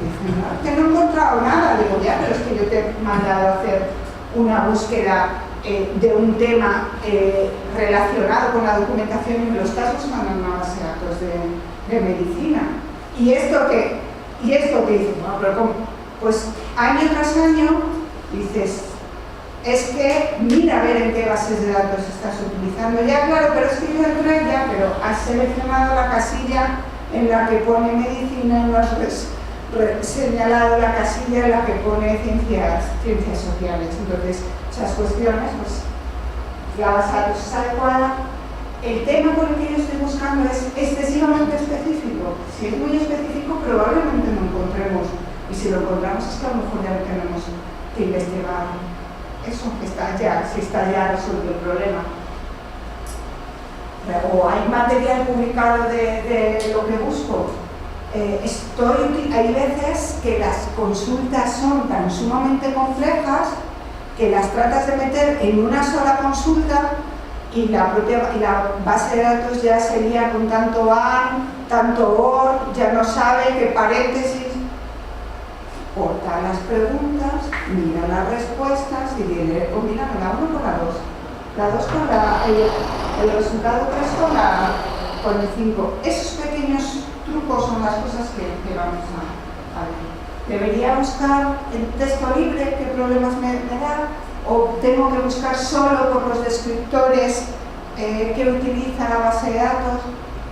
Que no he encontrado nada, digo, ya, pero es que yo te he mandado a hacer una búsqueda de un tema relacionado con la documentación y me lo estás buscando en una base de datos de medicina. Y esto que dices, bueno, pero ¿cómo? Pues año tras año dices, es que mira a ver en qué bases de datos estás utilizando. Ya, claro, pero es que yo entré ya, pero has seleccionado la casilla en la que pone medicina, no has señalado la casilla en la que pone ciencias sociales. Entonces, esas cuestiones, pues la base de datos es adecuada. El tema por el que yo estoy buscando es excesivamente específico. Si es muy específico, probablemente no encontremos. Y si lo encontramos es que a lo mejor ya no tenemos que investigar eso, que está ya resuelto el problema. O hay material publicado de lo que busco. Hay veces que las consultas son tan sumamente complejas que las tratas de meter en una sola consulta y la base de datos ya se lía con tanto AND, tanto OR, ya no sabe qué paréntesis. Corta las preguntas, mira las respuestas y viene combinando la 1 con la 2. La 2 con el resultado 3 con el 5. Esos pequeños trucos son las cosas que vamos a ver. ¿Debería buscar el texto libre? ¿Qué problemas me da? ¿O tengo que buscar solo por los descriptores que utiliza la base de datos?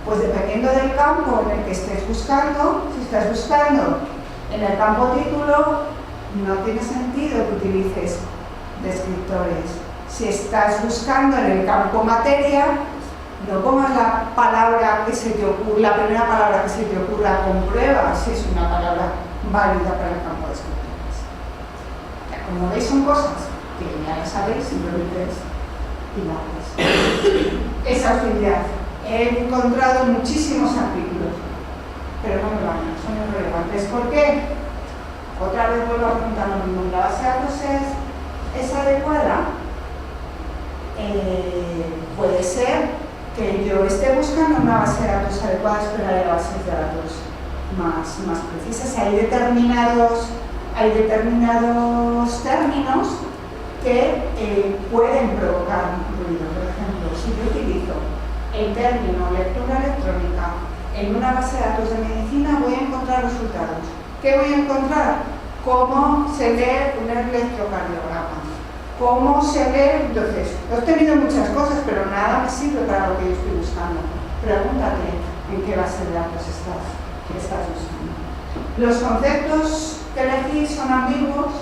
Pues dependiendo del campo en el que estés buscando, si estás buscando en el campo título, no tiene sentido que utilices descriptores. Si estás buscando en el campo materia, no pongas la palabra que se te ocurra, la primera palabra que se te ocurra, comprueba si es una palabra válida para el campo de descriptores. Como veis, son cosas que ya las sabéis, simplemente es exhaustividad. He encontrado muchísimos artículos pero no me van, son irrelevantes. ¿Por qué? Otra vez vuelvo a preguntar lo mismo. ¿La base de datos es adecuada? Puede ser que yo esté buscando una base de datos adecuada, pero hay bases de datos más precisas. Hay determinados términos que pueden provocar ruido. Por ejemplo, si yo utilizo el término lectura electrónica en una base de datos de medicina, voy a encontrar resultados. ¿Qué voy a encontrar? Cómo se lee un electrocardiograma, cómo se lee. Entonces, he obtenido muchas cosas, pero nada me sirve para lo que yo estoy buscando. Pregúntate en qué base de datos estás buscando. ¿Los conceptos que elegí son ambiguos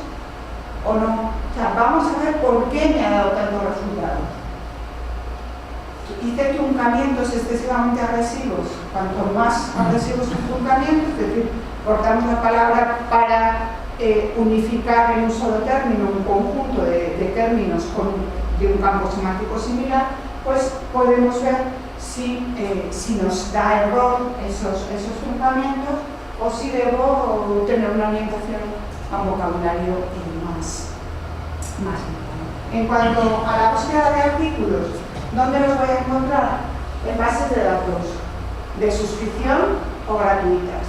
o no? O sea, vamos a ver por qué me ha dado tantos resultados. Hice truncamientos excesivamente agresivos. Cuanto más agresivos un truncamiento, es decir, cortamos la palabra para unificar en un solo término un conjunto de términos de un campo semántico similar, pues podemos ver si nos da error esos truncamientos o si debo tener una orientación a un vocabulario más limpio. En cuanto a la búsqueda de artículos, ¿dónde los voy a encontrar? En bases de datos de suscripción o gratuitas.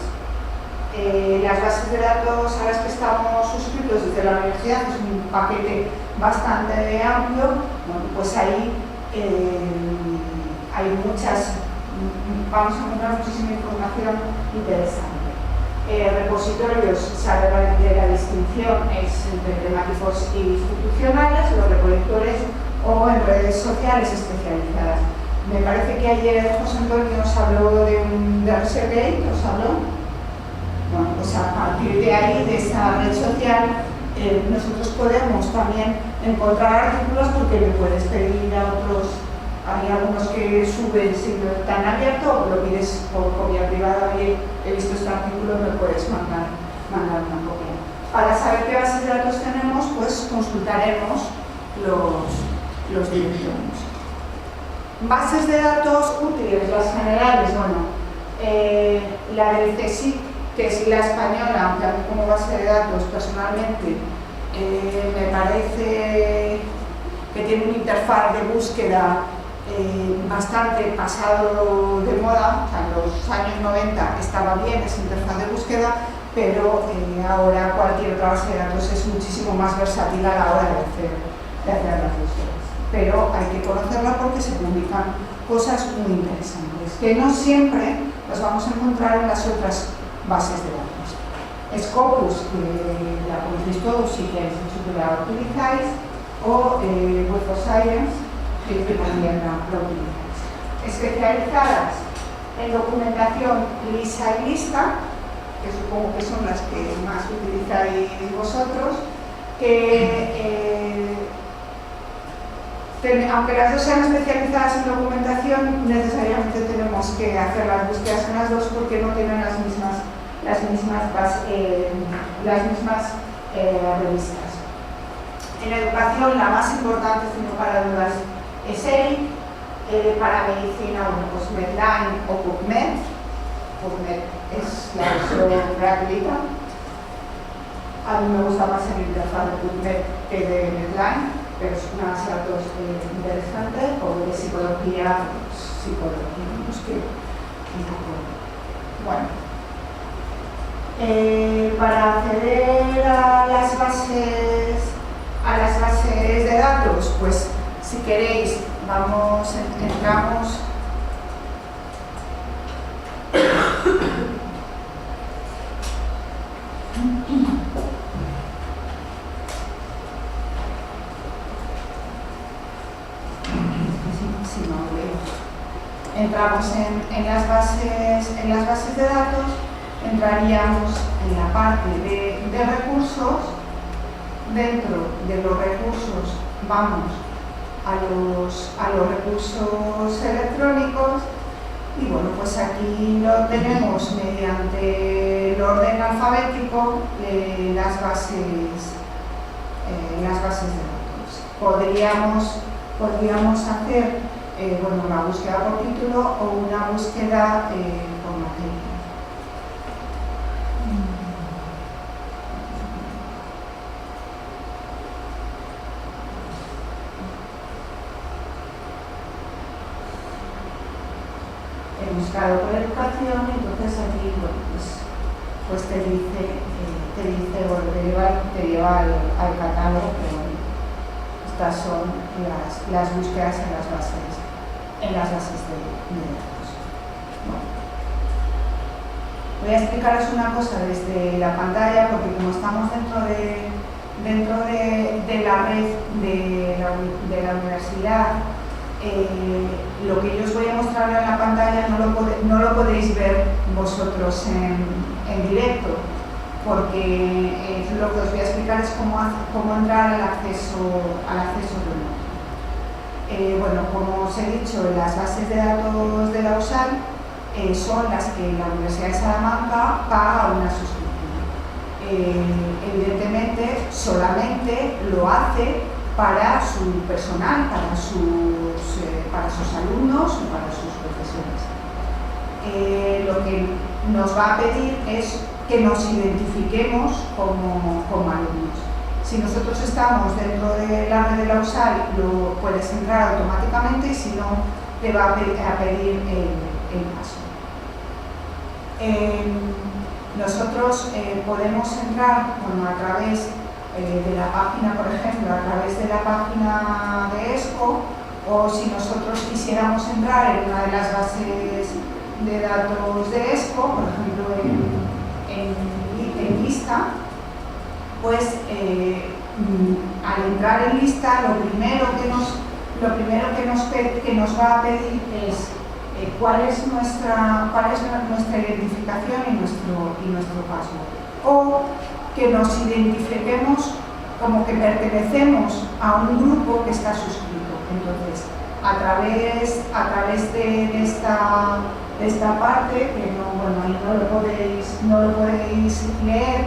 Las bases de datos a las que estamos suscritos desde la universidad, que es un paquete bastante amplio, bueno, pues ahí hay vamos a encontrar muchísima información interesante. Repositorios, sabe de la distinción es entre temáticos y institucionales, los recolectores o en redes sociales especializadas. Me parece que ayer José Antonio os habló de ResearchGate, ¿os habló? Bueno, pues a partir de ahí, de esa red social, nosotros podemos también encontrar artículos porque le puedes pedir a otros. Hay algunos que suben sin tan abierto, lo pides por copia privada. Oye, he visto este artículo, me puedes mandar una copia. Para saber qué bases de datos tenemos, pues consultaremos los directorios. Bases de datos útiles, las generales, bueno, la del CSIC, que es la española, aunque a mí como base de datos personalmente me parece que tiene una interfaz de búsqueda bastante pasado de moda. O sea, en los años 90 estaba bien esa interfaz de búsqueda, pero ahora cualquier otra base de datos es muchísimo más versátil a la hora de hacer las búsquedas. Pero hay que conocerla porque se publican cosas muy interesantes, que no siempre las vamos a encontrar en las otras bases de datos. Scopus, que la conocéis todos si queréis, si la utilizáis, o Web of Science, que también la utilizáis. Especializadas en documentación lisa y lista, que supongo que son las que más utilizáis vosotros, que aunque las dos sean especializadas en documentación, necesariamente tenemos que hacer las búsquedas en las dos porque no tienen las mismas revistas. En educación, la más importante, sin lugar a dudas, es ERIC. Para medicina, bueno, pues Medline o PubMed. PubMed es la versión gratuita. A mí me gusta más el interfaz de PubMed que de Medline, pero es una base de datos interesante. O de psicología, pues que un poco. Bueno. Para acceder a las bases de datos, pues si queréis, entramos entramos en las bases de datos. Entraríamos en la parte de recursos. Dentro de los recursos vamos a los recursos electrónicos y bueno, pues aquí lo tenemos mediante el orden alfabético las bases de datos. Podríamos hacer una búsqueda por título o una búsqueda por materia. buscado por educación, y entonces aquí pues te dice te lleva al catálogo, pero bueno, estas son las búsquedas en las bases de datos. Bueno. Voy a explicaros una cosa desde la pantalla, porque como estamos dentro de la red de la universidad, lo que yo os voy a mostrar en la pantalla no lo podéis ver vosotros en directo, porque lo que os voy a explicar es cómo entrar al acceso remoto. Bueno, como os he dicho, las bases de datos de la USAL son las que la Universidad de Salamanca paga una suscripción. Evidentemente, solamente lo hace para su personal, para sus alumnos o para sus profesores. Lo que nos va a pedir es que nos identifiquemos como alumnos. Si nosotros estamos dentro de la red de la USAL, lo puedes entrar automáticamente, y si no, te va a pedir el paso. Nosotros podemos entrar a través de la página, por ejemplo, a través de la página de ESCO, o si nosotros quisiéramos entrar en una de las bases de datos de ESCO, por ejemplo en lista, pues al entrar en lista lo primero que nos va a pedir es cuál es nuestra identificación y nuestro password, o que nos identifiquemos como que pertenecemos a un grupo que está suscrito. Entonces, a través de esta parte, que ahí no lo podéis leer,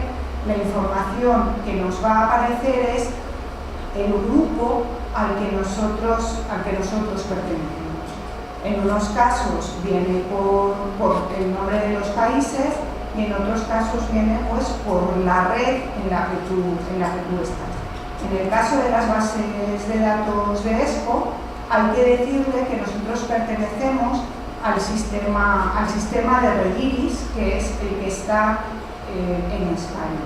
la información que nos va a aparecer es el grupo al que nosotros pertenecemos. En unos casos viene por el nombre de los países, y en otros casos viene pues por la red en la que tú estás. En el caso de las bases de datos de ESCO, hay que decirle que nosotros pertenecemos al sistema de Rediris, que es el que está en España.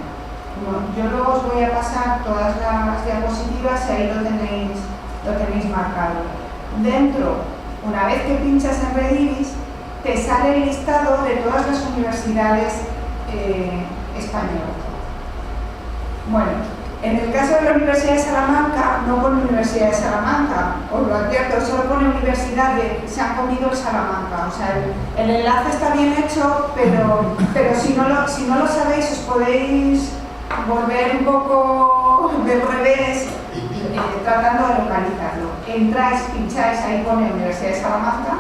Yo luego os voy a pasar todas las diapositivas, y ahí lo tenéis marcado. Dentro, una vez que pinchas en Rediris, te sale el listado de todas las universidades españolas. Bueno, en el caso de la Universidad de Salamanca, no pone Universidad de Salamanca, os lo advierto, solo pone Universidad de San Comido de Salamanca. O sea, el enlace está bien hecho, pero si no lo sabéis, os podéis volver un poco de revés tratando de localizarlo. Entráis, pincháis, ahí pone Universidad de Salamanca,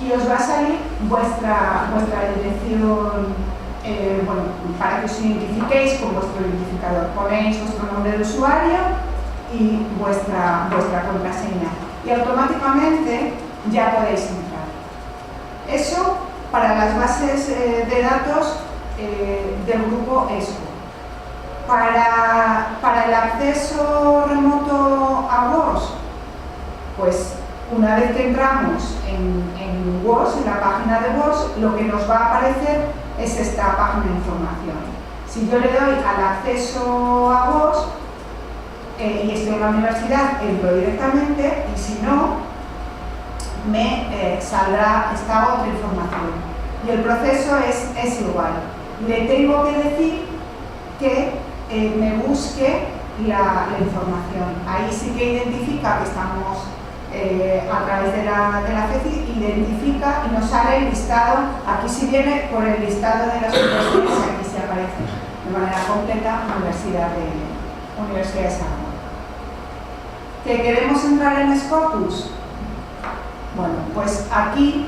y os va a salir vuestra dirección, para que os identifiquéis con vuestro identificador. Ponéis vuestro nombre de usuario y vuestra contraseña, y automáticamente ya podéis entrar. Eso para las bases de datos del grupo ESCO. Para el acceso remoto a WOS, pues una vez que entramos en WOS, en la página de WOS, lo que nos va a aparecer es esta página de información. Si yo le doy al acceso a WOS y estoy en la universidad, entro directamente, y si no, me saldrá esta otra información. Y el proceso es igual. Le tengo que decir que me busque la información. Ahí sí que identifica que estamos a través de la FECI, identifica y nos sale el listado. Aquí sí viene por el listado de las universidades, aquí se aparece de manera completa Universidad de Salamanca. ¿Que queremos entrar en Scopus? Bueno, pues aquí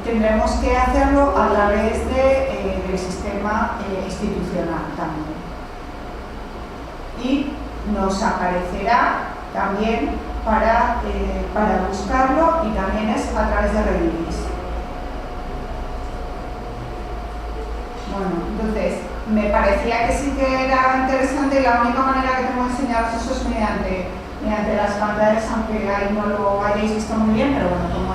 tendremos que hacerlo a través del sistema institucional también. Y nos aparecerá también para buscarlo, y también es a través de Rediris. Bueno, entonces, me parecía que sí que era interesante, y la única manera que tengo de enseñaros eso es mediante las pantallas, aunque ahí no lo hayáis visto muy bien, pero bueno, como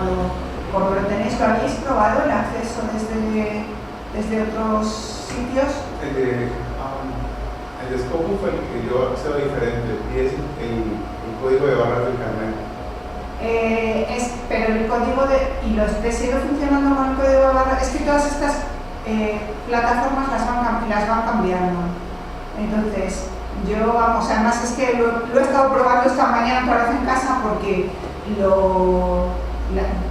¿Cómo lo tenéis? ¿Lo habéis probado el acceso desde otros sitios? El de Scopus fue el que yo accedo diferente y es el código de barras del carnet. Pero el código y los te sigue funcionando con el código de barras. Es que todas estas plataformas las van cambiando. Entonces, yo, vamos, además es que lo he estado probando esta mañana otra vez en casa porque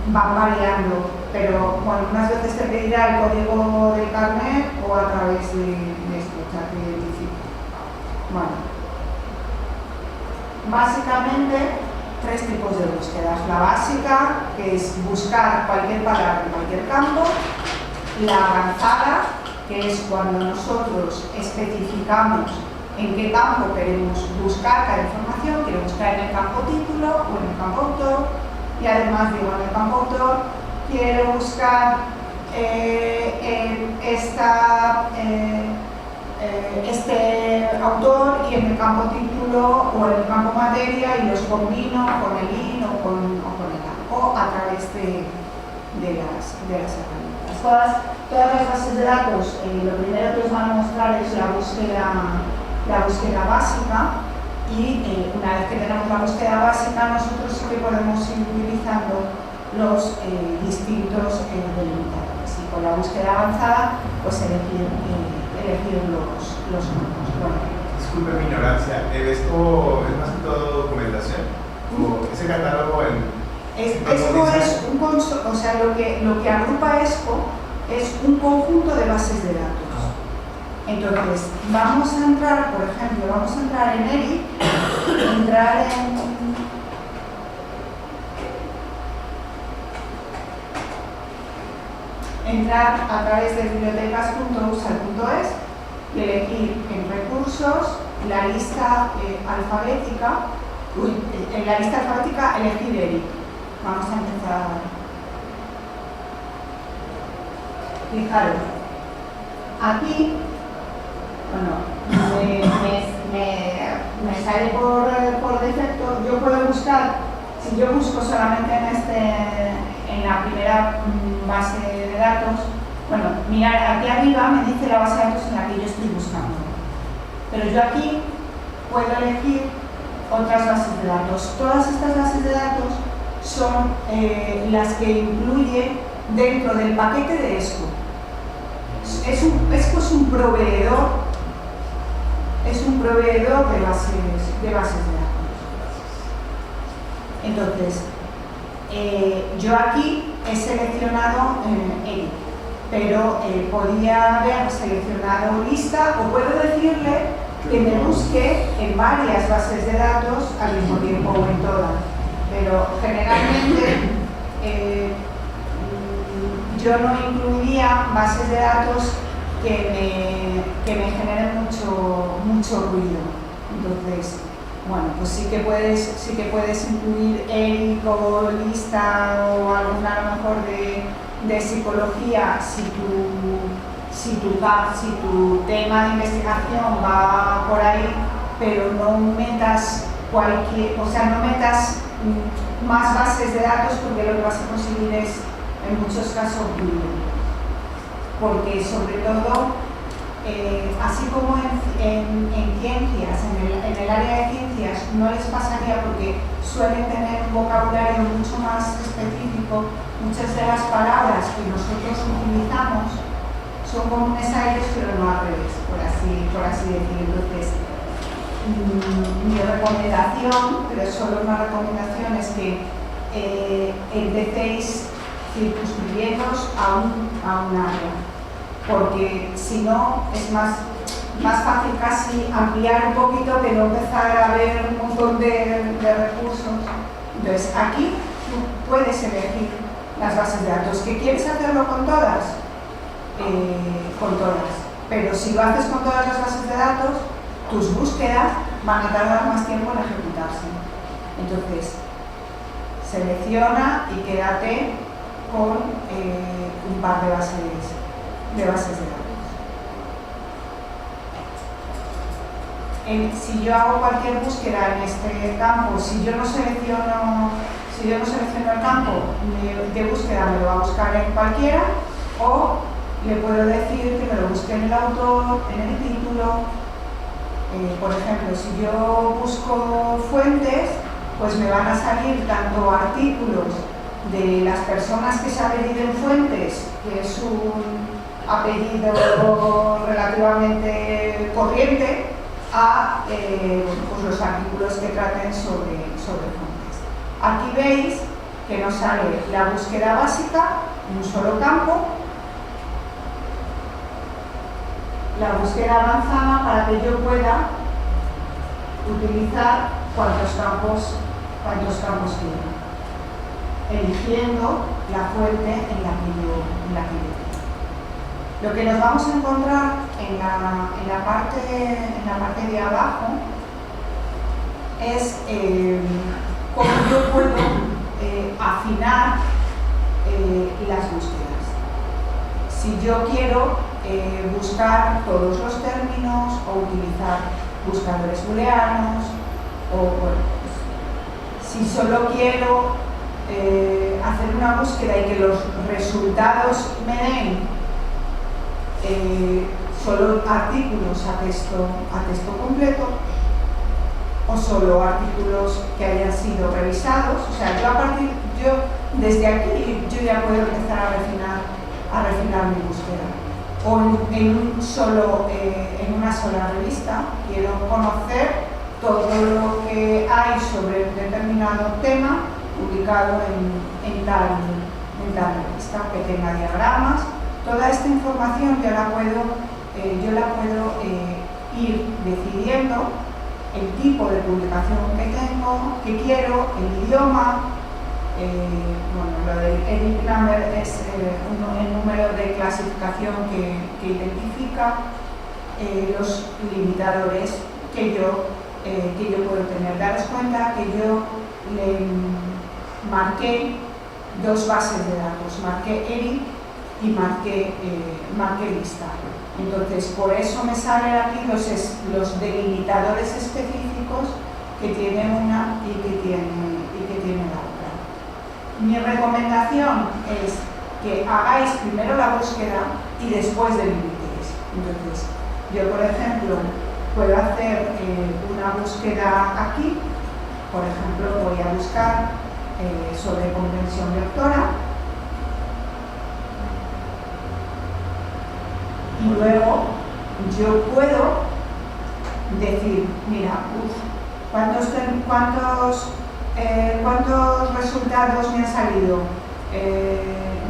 van variando. Pero bueno, unas veces te pedirá el código del carnet o a través de esto, o sea, que identifica. Bueno, básicamente 3 tipos de búsquedas. La básica, que es buscar cualquier palabra en cualquier campo. La avanzada, que es cuando nosotros especificamos en qué campo queremos buscar cada información. Quiero buscar en el campo título o en el campo autor. Y además digo, en el campo autor quiero buscar este autor, y en el campo título o en el campo materia, y los combino con el IN o con el A, o a través de las herramientas. Todas las bases de datos, lo primero que os van a mostrar es la búsqueda básica, y una vez que tenemos la búsqueda básica, nosotros sí que podemos ir utilizando los distintos delimitadores, y con la búsqueda avanzada pues elegir los grupos. Bueno. Disculpe mi ignorancia, ¿esto es más que todo documentación? ¿O ese catálogo ESCO es o sea, lo que agrupa ESCO es un conjunto de bases de datos. Entonces, vamos a entrar, por ejemplo, en ERIC, entrar a través de bibliotecas.usal.es y elegir en recursos la lista alfabética. En la lista alfabética elegir ERIC. Vamos a empezar. Fijaros, aquí, bueno, me sale por defecto. Yo puedo buscar, si yo busco solamente en la primera base de datos, bueno, mirar aquí arriba me dice la base de datos en la que yo estoy buscando. Pero yo aquí puedo elegir otras bases de datos. Todas estas bases de datos son las que incluye dentro del paquete de ESCO. ESCO es un proveedor de bases de datos. Entonces, yo aquí he seleccionado ERIC, pero podía haber seleccionado lista, o puedo decirle que me busque en varias bases de datos al mismo tiempo o en todas. Pero generalmente yo no incluiría bases de datos que me generen mucho ruido. Entonces, bueno, pues sí que puedes incluir ERIC o lista o alguna a lo mejor de psicología si tu tema de investigación va por ahí, pero no metas no metas más bases de datos, porque lo que vas a conseguir es en muchos casos ruido. Porque sobre todo, así como en ciencias, en el área de ciencias no les pasaría, porque suelen tener un vocabulario mucho más específico. Muchas de las palabras que nosotros utilizamos son comunes a ellos, pero no al revés, por así decirlo. Entonces, mi recomendación, pero solo una recomendación, es que empecéis circunscribiéndoos a un área, porque si no es más fácil casi ampliar un poquito que no empezar a ver un montón de recursos. Entonces, aquí tú puedes elegir las bases de datos. ¿Que quieres hacerlo con todas? Con todas. Pero si lo haces con todas las bases de datos, tus búsquedas van a tardar más tiempo en ejecutarse. Entonces, selecciona y quédate con un par de bases de datos. Si yo hago cualquier búsqueda en este campo, si yo no selecciono si yo no selecciono el campo de búsqueda, me lo va a buscar en cualquiera, o le puedo decir que me lo busque en el autor, en el título. Por ejemplo, si yo busco fuentes, pues me van a salir tanto artículos de las personas que se han venido en Fuentes, que es un apellido relativamente corriente, a pues los artículos que traten sobre fuentes. Aquí veis que nos sale la búsqueda básica, un solo campo, la búsqueda avanzada para que yo pueda utilizar cuantos campos quiera, eligiendo la fuente en la que yo quiero. Lo que nos vamos a encontrar en la parte de abajo es cómo yo puedo afinar las búsquedas. Si yo quiero buscar todos los términos o utilizar buscadores booleanos, o bueno, pues, si solo quiero hacer una búsqueda y que los resultados me den solo artículos a texto completo, o solo artículos que hayan sido revisados. O sea, yo desde aquí yo ya puedo empezar a refinar mi búsqueda. O en una sola revista quiero conocer todo lo que hay sobre un determinado tema publicado en tal revista, que tenga diagramas. Toda esta información yo la puedo ir decidiendo el tipo de publicación que quiero, el idioma. Bueno, lo del edit number es el número de clasificación que identifica, los limitadores que yo puedo tener. Daros cuenta que yo le marqué dos bases de datos, marqué edit y marqué lista. Entonces, por eso me salen aquí los delimitadores específicos que tiene una y que tiene la otra. Mi recomendación es que hagáis primero la búsqueda y después delimitéis. Entonces, yo, por ejemplo, puedo hacer una búsqueda aquí. Por ejemplo, voy a buscar sobre comprensión lectora. Y luego yo puedo decir, mira, ¿cuántos resultados me han salido?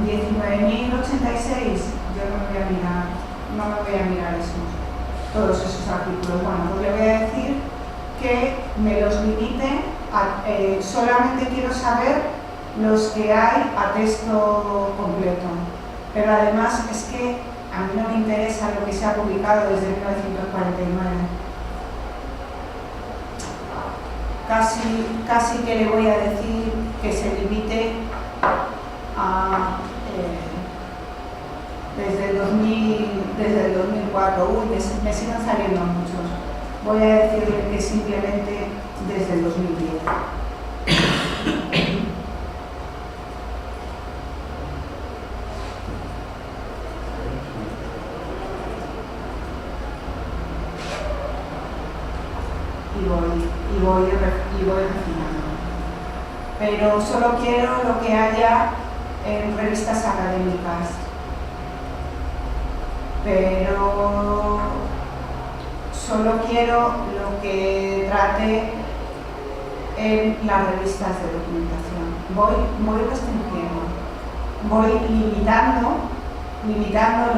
19.086. Yo no me voy a mirar todos esos artículos. Bueno, pues le voy a decir que me los limite solamente quiero saber los que hay a texto completo. Pero además es que a mí no me interesa lo que se ha publicado desde 1949. Casi que le voy a decir que se limite a desde el 2004. Uy, me siguen saliendo muchos. Voy a decirle que simplemente desde el 2010. Y voy refinando. Pero solo quiero lo que haya en revistas académicas. Pero solo quiero lo que trate en las revistas de documentación. Voy restringiendo, voy limitando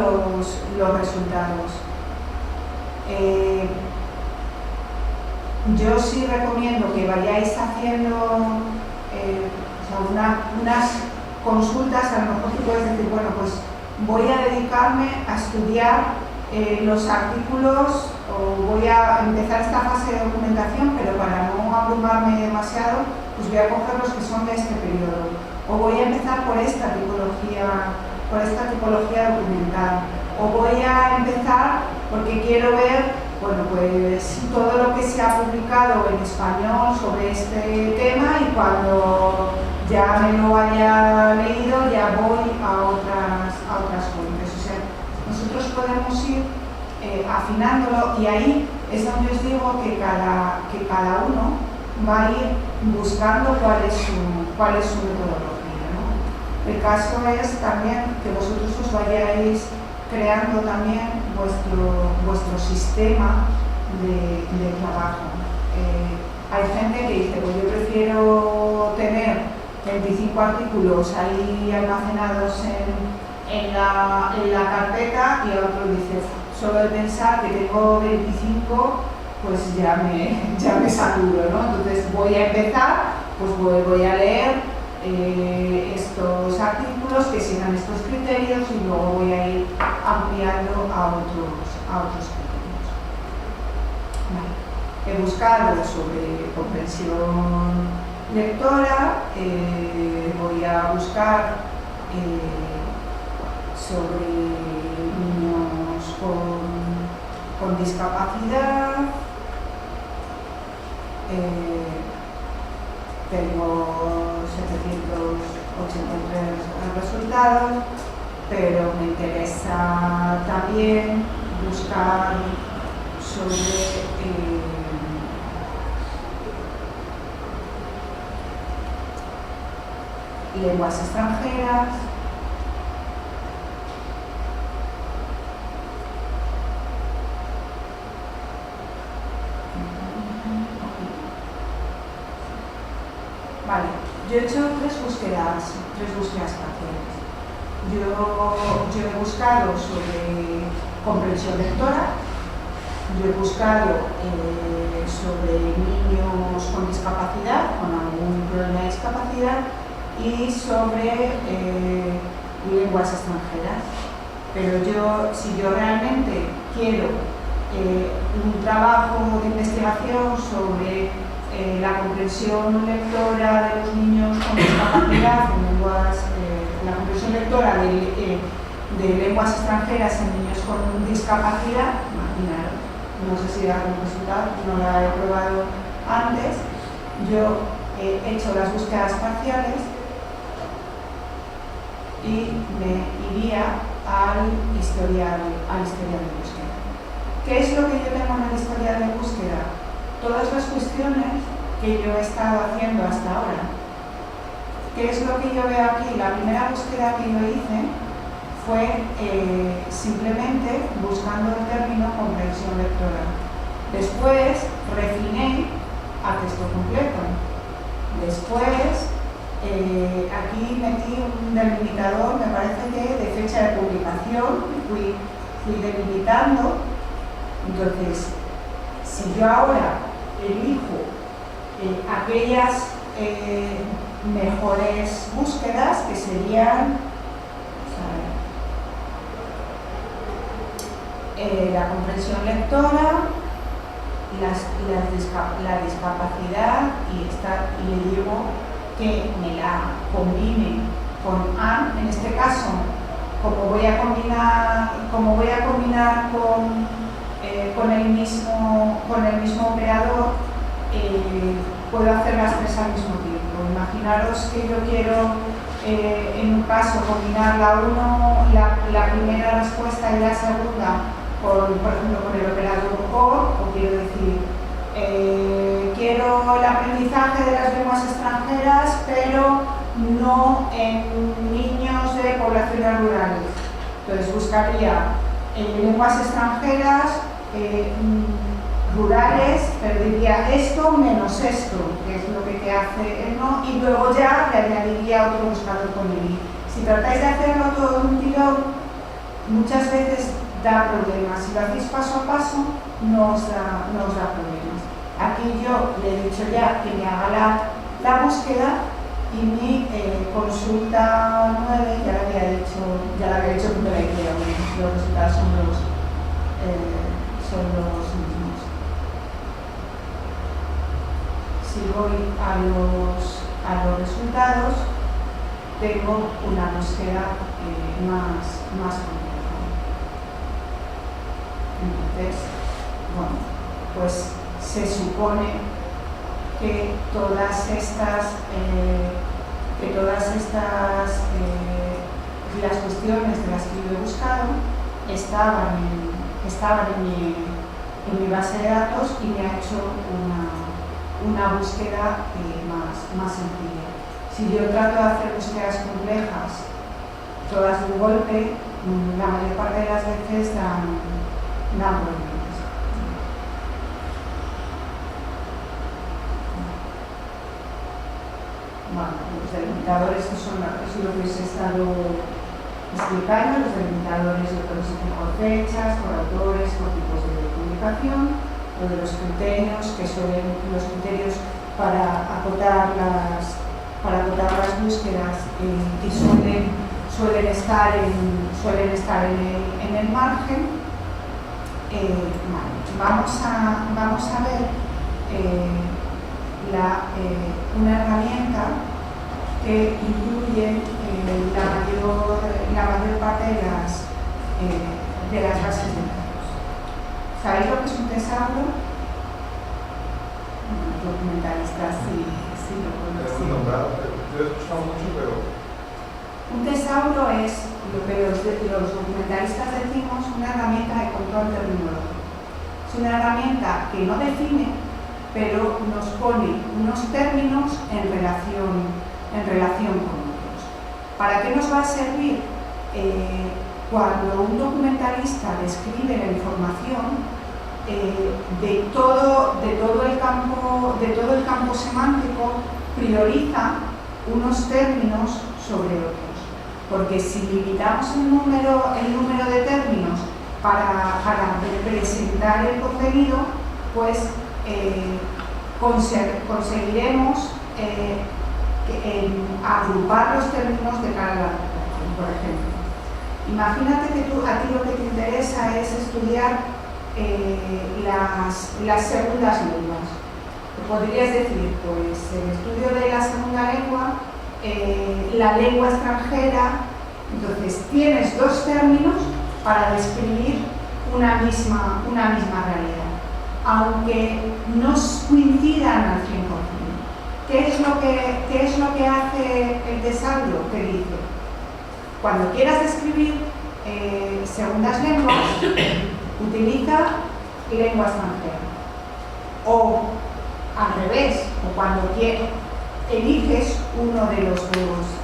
los resultados. Yo sí recomiendo que vayáis haciendo unas consultas. A lo mejor tú puedes decir, bueno, pues voy a dedicarme a estudiar los artículos, o voy a empezar esta fase de documentación, pero para no abrumarme demasiado, pues voy a coger los que son de este periodo, o voy a empezar por esta tipología documental, o voy a empezar porque quiero ver, bueno, pues todo lo que se ha publicado en español sobre este tema, y cuando ya me lo haya leído, ya voy a otras fuentes. O sea, nosotros podemos ir afinándolo, y ahí es donde os digo que cada uno va a ir buscando cuál es su metodología, ¿no? El caso es también que vosotros os vayáis creando también vuestro sistema de trabajo. Hay gente que dice, pues yo prefiero tener 25 artículos ahí almacenados en la carpeta, y otro dice, solo de pensar que tengo 25, pues ya me saturo, ¿no? Entonces voy a empezar, pues voy a leer estos artículos que sigan estos criterios, y luego voy a ir ampliando a otros criterios. Vale. He buscado sobre comprensión lectora, voy a buscar sobre niños con discapacidad. Tengo 783 resultados, pero me interesa también buscar sobre lenguas extranjeras, vale. Yo he hecho tres búsquedas parciales. Yo he buscado sobre comprensión lectora, yo he buscado sobre niños con discapacidad, con algún problema de discapacidad, y sobre lenguas extranjeras. Pero si yo realmente quiero un trabajo de investigación sobre la comprensión lectora de los niños con discapacidad, la comprensión lectora de lenguas extranjeras en niños con discapacidad, imaginaros, no sé si da algún resultado, no la he probado antes. Yo he hecho las búsquedas parciales y me iría al historial de búsqueda. ¿Qué es lo que yo tengo en el historial de búsqueda? Todas las cuestiones que yo he estado haciendo hasta ahora. ¿Qué es lo que yo veo aquí? La primera búsqueda que yo hice fue simplemente buscando el término comprensión lectora. Después refiné a texto completo. Después aquí metí un delimitador, me parece que de fecha de publicación, fui delimitando. Entonces, si yo ahora elijo aquellas mejores búsquedas, que serían la comprensión lectora, la discapacidad, y le digo que me la combine con AN. En este caso, como voy a combinar con el mismo operador, puedo hacer las tres al mismo tiempo. Imaginaros que yo quiero en un caso combinar la primera respuesta y la segunda, por ejemplo con el operador OR, o quiero decir, quiero el aprendizaje de las lenguas extranjeras, pero no en niños de poblaciones rurales. Entonces buscaría lenguas extranjeras rurales, pero diría esto menos esto, que es lo que te hace el no, y luego ya le añadiría otro buscador con el i. Si tratáis de hacerlo todo de un tirón, muchas veces da problemas. Si lo hacéis paso a paso, no os da problemas. Aquí yo le he dicho ya que me haga la búsqueda, y mi consulta 9 ya la había dicho con la idea. Los resultados son los mismos. Si voy a los resultados, tengo una búsqueda más compleja. Entonces, bueno, pues se supone que todas estas que todas estas las cuestiones de las que yo he buscado estaban en mi base de datos y me ha hecho una búsqueda más sencilla. Si yo trato de hacer búsquedas complejas, todas de un golpe, la mayor parte de las veces dan problemas. Bueno, los delimitadores que son lo que os he estado explicando, los delimitadores lo que se hacen por fechas, por autores, por tipos de publicación, o de los criterios, que son los criterios para acotar las búsquedas y suelen estar en el margen. Vamos a ver una herramienta que incluye la mayor parte de las bases de datos. ¿Sabéis lo que es un tesauro? Los documentalistas sí lo conocen. Yo he escuchado mucho, pero... Un tesauro es lo que los documentalistas decimos una herramienta de control terminológico. Es una herramienta que no define, pero nos pone unos términos en relación con otros. ¿Para qué nos va a servir? Cuando un documentalista describe la información de todo el campo semántico, prioriza unos términos sobre otros. Porque si limitamos el número de términos para representar el contenido, pues conseguiremos agrupar los términos de cara a la redacción. Por ejemplo, imagínate que a ti lo que te interesa es estudiar las segundas lenguas. Podrías decir, pues el estudio de la segunda lengua, la lengua extranjera. Entonces tienes dos términos para describir una misma realidad, aunque no coincidan al 100%. ¿Qué es lo que hace el tesauro? Que dice, cuando quieras describir segundas lenguas, utiliza lengua extranjera. O al revés, o cuando eliges uno de los dos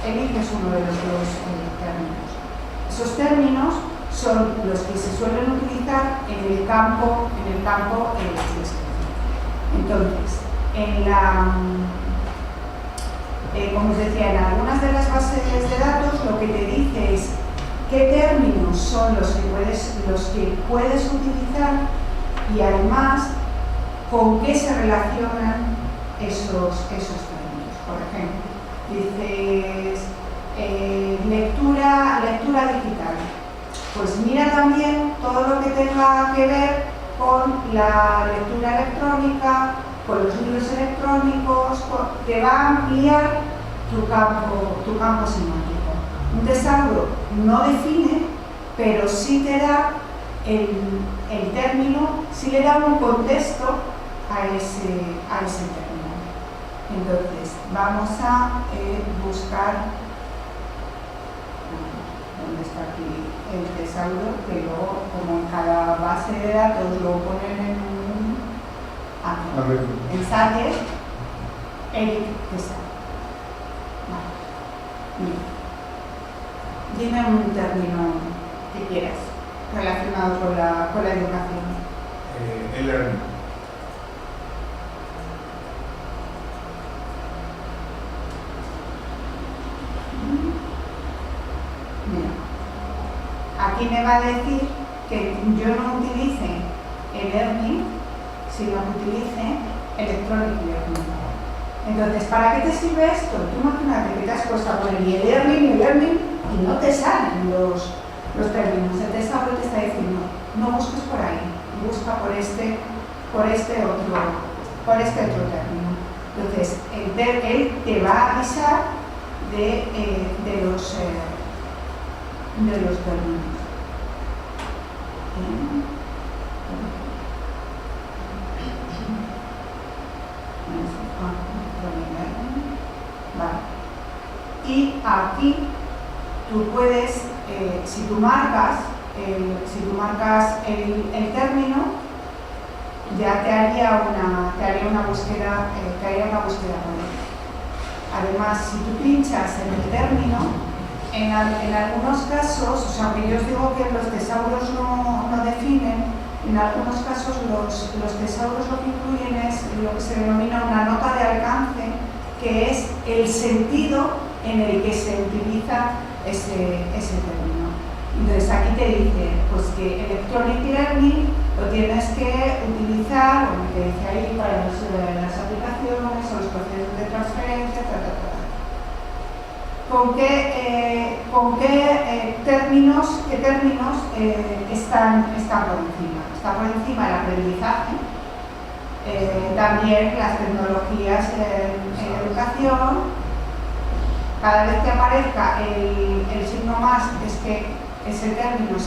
términos. Esos términos son los que se suelen utilizar en el campo de la descripción. Entonces, como os decía, en algunas de las bases de datos lo que te dice es qué términos son los que puedes utilizar y además con qué se relacionan esos términos. Por ejemplo, dices lectura digital. Pues mira también todo lo que tenga que ver con la lectura electrónica, con los libros electrónicos, te va a ampliar tu campo semántico. Un tesauro no define, pero sí te da el término, sí le da un contexto a ese término. Entonces, vamos a buscar, ¿dónde está aquí el tesauro? Que luego, como en cada base de datos lo ponen en Sager, el tesauro. Vale. Dime un término que quieras relacionado con la educación. E-learning. Mira, aquí me va a decir que yo no utilice e-learning, sino que utilice electronic learning. Entonces, ¿para qué te sirve esto? Tú imagínate que te has puesto a poner e-learning y no te salen los términos. El tesauro te está diciendo, no busques por ahí, busca por este otro término. Entonces, él te va a avisar de los términos. Vale. Y aquí tú puedes, si tú marcas el término, ya te haría una búsqueda por él. Además, si tú pinchas en el término, en algunos casos, o sea, aunque yo os digo que los tesauros no definen, en algunos casos los tesauros lo que incluyen es lo que se denomina una nota de alcance, que es el sentido en el que se utiliza ese término. Entonces aquí te dice pues que Electronic Learning lo tienes que utilizar, como te dice ahí, para las aplicaciones o los procesos de transferencia, ¿Con qué términos están por encima? Está por encima el aprendizaje, también las tecnologías en educación. Cada vez que aparezca el signo más, es que ese término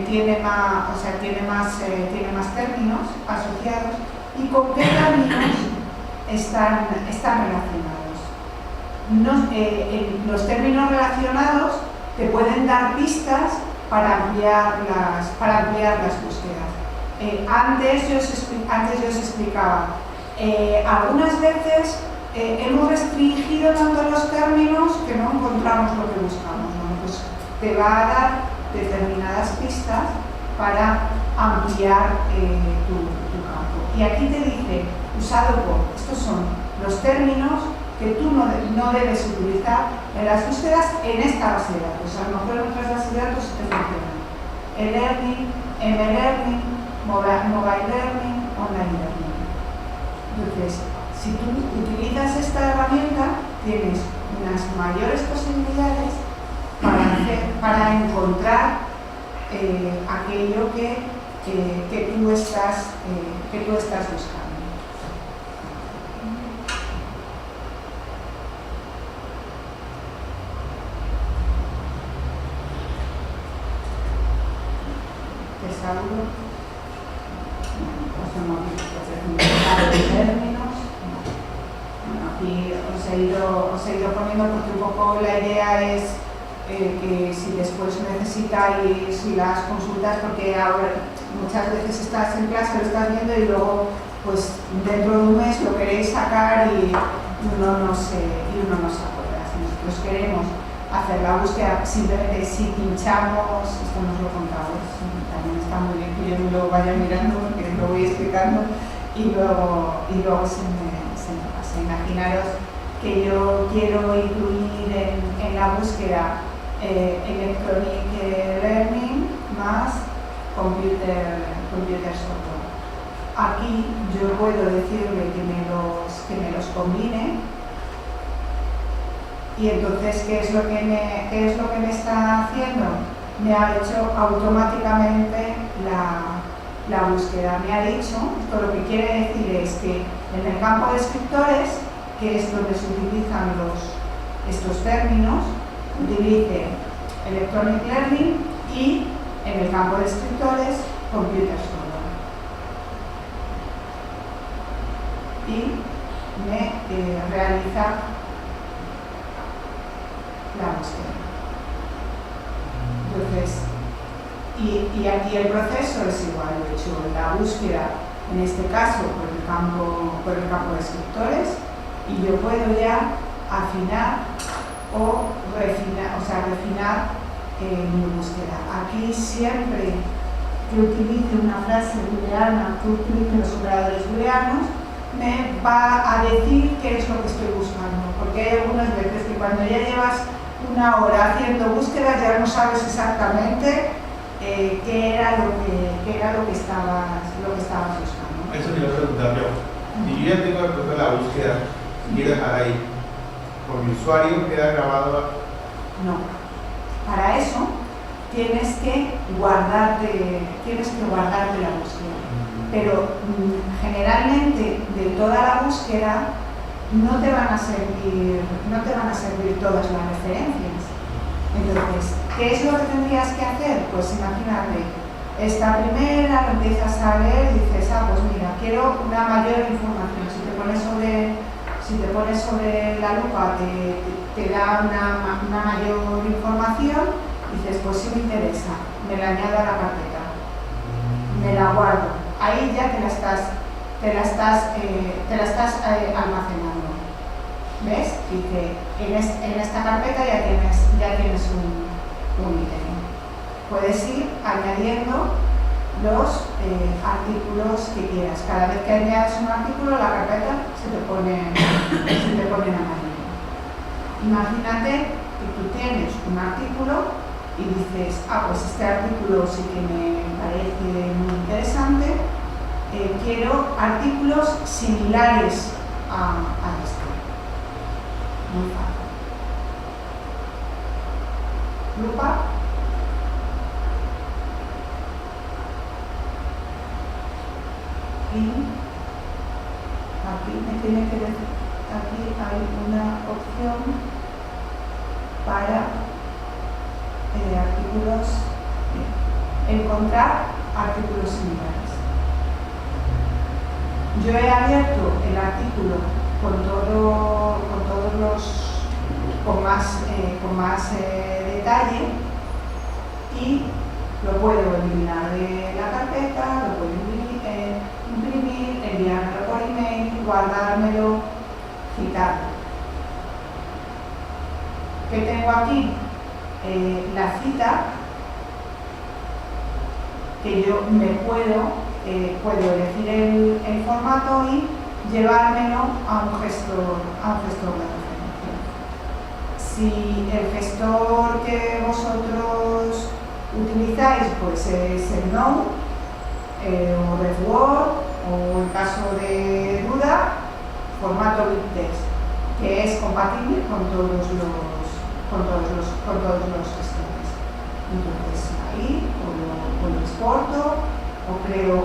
tiene más términos asociados. ¿Y con qué términos están relacionados? Los términos relacionados te pueden dar pistas para ampliar las búsquedas. Antes yo os explicaba, algunas veces hemos restringido tanto los términos que no encontramos lo que buscamos. Bueno, pues te va a dar determinadas pistas para ampliar tu campo. Y aquí te dice, usado por, estos son los términos que tú no debes utilizar en las búsquedas en esta base de datos. A lo mejor en otras bases de datos te funcionan. E-learning, M-learning, mobile learning, online learning. Entonces, si tú utilizas esta herramienta, tienes unas mayores posibilidades para encontrar aquello que tú estás buscando. Tesauro. Términos. Aquí os he ido poniendo porque un poco la idea es que si después necesitáis las consultas, porque ahora muchas veces estás en clase, lo estás viendo y luego pues dentro de un mes lo queréis sacar y uno no se acuerda. Si nosotros queremos hacer la búsqueda, simplemente si pinchamos, esto nos lo contamos, también está muy bien que yo me lo vaya mirando porque lo voy explicando y luego se me pasa. Imaginaros que yo quiero incluir en la búsqueda Electronic Learning más Computer Software. Aquí yo puedo decirle que me los combine. Y entonces, ¿qué es lo que me está haciendo? Me ha hecho automáticamente la búsqueda. Me ha dicho, esto lo que quiere decir es que en el campo de descriptores, que es donde se utilizan estos términos, utilice Electronic Learning y en el campo de descriptores, Computer Software. Y me realiza la búsqueda. Entonces, y aquí el proceso es igual. He hecho la búsqueda, en este caso por el campo de descriptores, y yo puedo ya afinar o refinar mi búsqueda. Aquí siempre que utilice una frase booleana, que utilice los operadores booleanos, me va a decir qué es lo que estoy buscando, porque hay algunas veces que cuando ya llevas una hora haciendo búsquedas ya no sabes exactamente qué era lo que estabas buscando. Eso quiero preguntar yo. Si yo ya tengo el proceso de la búsqueda, quiero dejar ahí, por mi usuario queda grabado. No. Para eso tienes que guardarte la búsqueda. Pero generalmente de toda la búsqueda no te van a servir todas las referencias. Entonces, ¿qué es lo que tendrías que hacer? Pues imagínate, esta primera lo empiezas a leer y dices, pues mira, quiero una mayor información. Si Si te pones sobre la lupa te da una mayor información, dices, pues sí me interesa, me la añado a la carpeta, me la guardo. Ahí ya te la estás almacenando. ¿Ves? Dice, en esta carpeta ya tienes un ítem. Puedes ir añadiendo los artículos que quieras. Cada vez que añades un artículo, la carpeta se te pone en amarillo. Imagínate que tú tienes un artículo y dices, pues este artículo sí que me parece muy interesante, quiero artículos similares a este. Muy fácil. Lupa. Y aquí me tiene que decir, aquí hay una opción para artículos, encontrar artículos similares. Yo he abierto el artículo con más detalle y lo puedo eliminar de la carpeta, lo puedo imprimir, enviármelo por email, guardármelo, citarlo. ¿Qué tengo aquí? La cita, que yo puedo elegir el formato y llevármelo a un gestor de referencia. Si el gestor que vosotros utilizáis pues es el Node o RefWord, o en caso de duda, formato BibTeX, que es compatible con todos los gestores. Entonces ahí o lo exporto o creo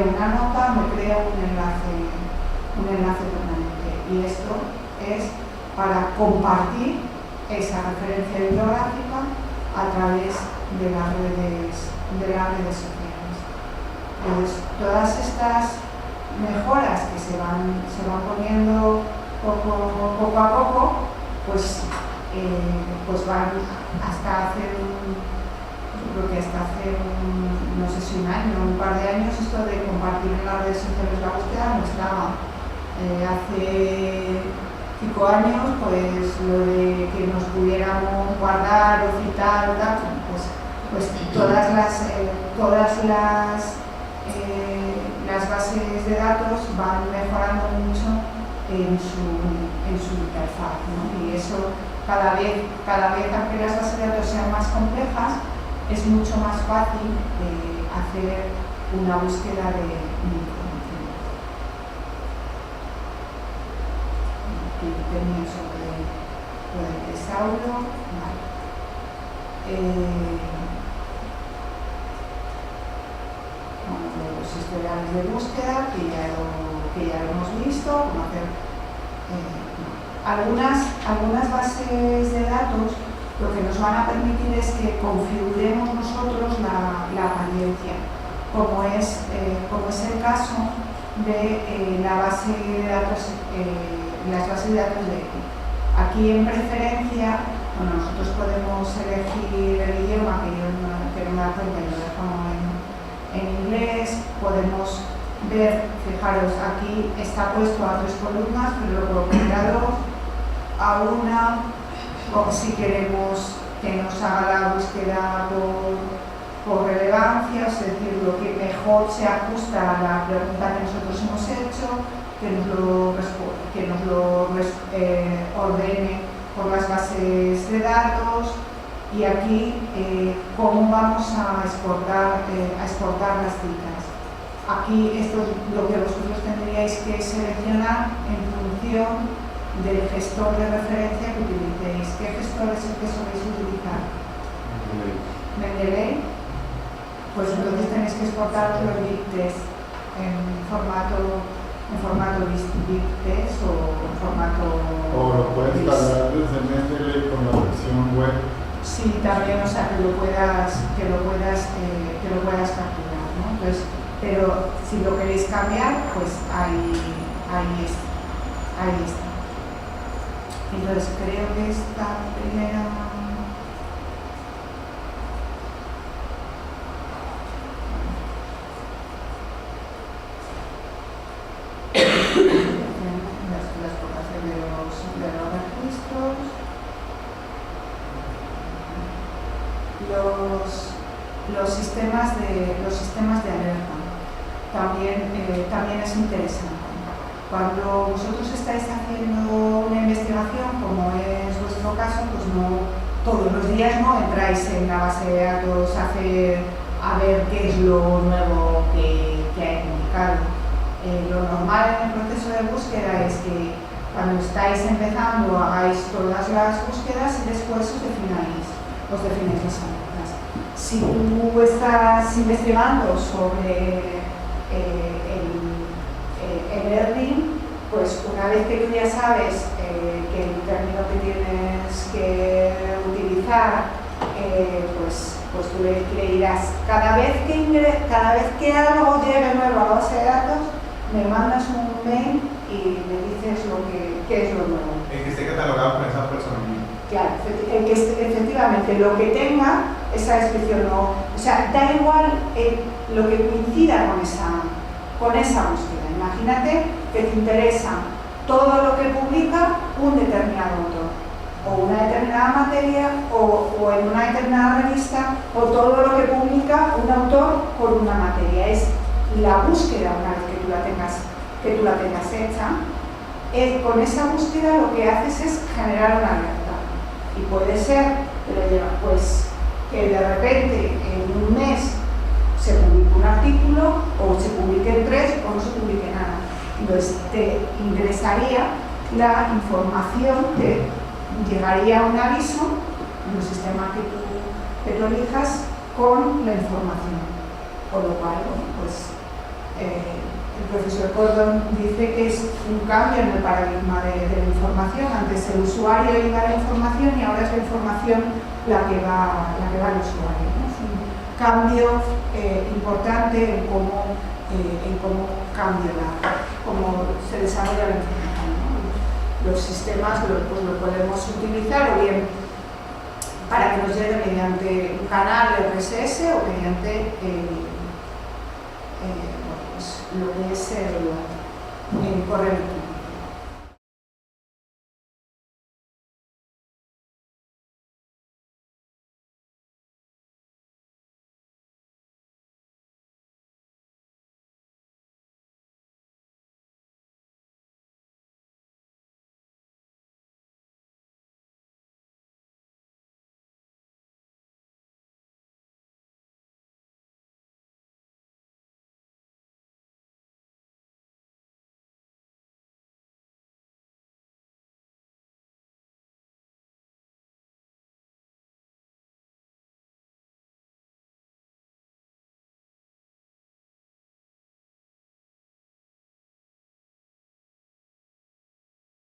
una nota, me creo un enlace permanente, y esto es para compartir esa referencia bibliográfica a través de las redes sociales. Pues todas estas mejoras que se van poniendo poco a poco, pues van hasta hace no sé si un año, un par de años, esto de compartir en las redes sociales la búsqueda no estaba. Hace 5 años, pues lo de que nos pudiéramos guardar o citar o tal, pues todas las bases de datos van mejorando mucho en su interfaz, ¿no? Y eso cada vez aunque las bases de datos sean más complejas, es mucho más fácil hacer una búsqueda de información. Aquí tenía sobre el tesauro. Vale. Los historiales de búsqueda, que ya lo hemos visto, cómo hacer algunas bases de datos. Lo que nos van a permitir es que configuremos nosotros la apariencia, como es el caso de la base de datos, las bases de datos de EPI. Aquí en preferencia, nosotros podemos elegir el idioma, que no me da cuenta, yo lo dejo en inglés. Podemos ver, fijaros, aquí está puesto a 3 columnas, pero lo puedo poner a 2, a 1, o si queremos que nos haga la búsqueda por relevancia, es decir, lo que mejor se ajusta a la pregunta que nosotros hemos hecho, que nos lo ordene por las bases de datos. Y aquí cómo vamos a exportar las citas. Aquí esto es lo que vosotros tendríais que seleccionar en función del gestor de referencia que utilicéis. ¿Qué gestor es el que soléis utilizar? Mendeley. Pues entonces tenéis que exportar los BibTeX en formato BibTeX o en formato... O lo puedes cargar desde Mendeley con la versión web. Sí, también, o sea, que lo puedas capturar, ¿no? Entonces, pero si lo queréis cambiar, pues ahí está. Entonces creo que esta primera... la explotación de los registros, los sistemas de alerta también es interesante. Cuando vosotros estáis haciendo una investigación, como es vuestro caso, pues no todos los días no entráis en la base de datos a ver qué es lo nuevo que hay publicado. Lo normal en el proceso de búsqueda es que cuando estáis empezando hagáis todas las búsquedas y después os defináis las alertas. Si tú estás investigando sobre el learning, pues una vez que tú ya sabes que el término que tienes que utilizar, pues tú le dirás, cada vez que algo llegue nuevo a la base de datos, me mandas un mail y me dices qué es lo nuevo. El que esté catalogado con esa personalidad. Claro, efectivamente, lo que tenga esa descripción, o sea, da igual lo que coincida con esa búsqueda. Imagínate que te interesa todo lo que publica un determinado autor, o una determinada materia, o en una determinada revista, o todo lo que publica un autor por una materia. Es la búsqueda, una vez que tú la tengas hecha, con esa búsqueda lo que haces es generar una alerta. Y puede ser que de repente en un mes se publique un artículo, o se publiquen 3, o no se publique nada. Entonces te ingresaría la información, te llegaría un aviso en el sistema que tú elijas con la información. Con lo cual, pues el profesor Gordon dice que es un cambio en el paradigma de la información. Antes el usuario iba a la información y ahora es la información la que va al usuario, ¿no? Es un cambio importante en cómo cómo se desarrolla la información, ¿no? Los sistemas pues lo podemos utilizar o bien para que nos llegue mediante un canal RSS o mediante lo que es el correo electrónico.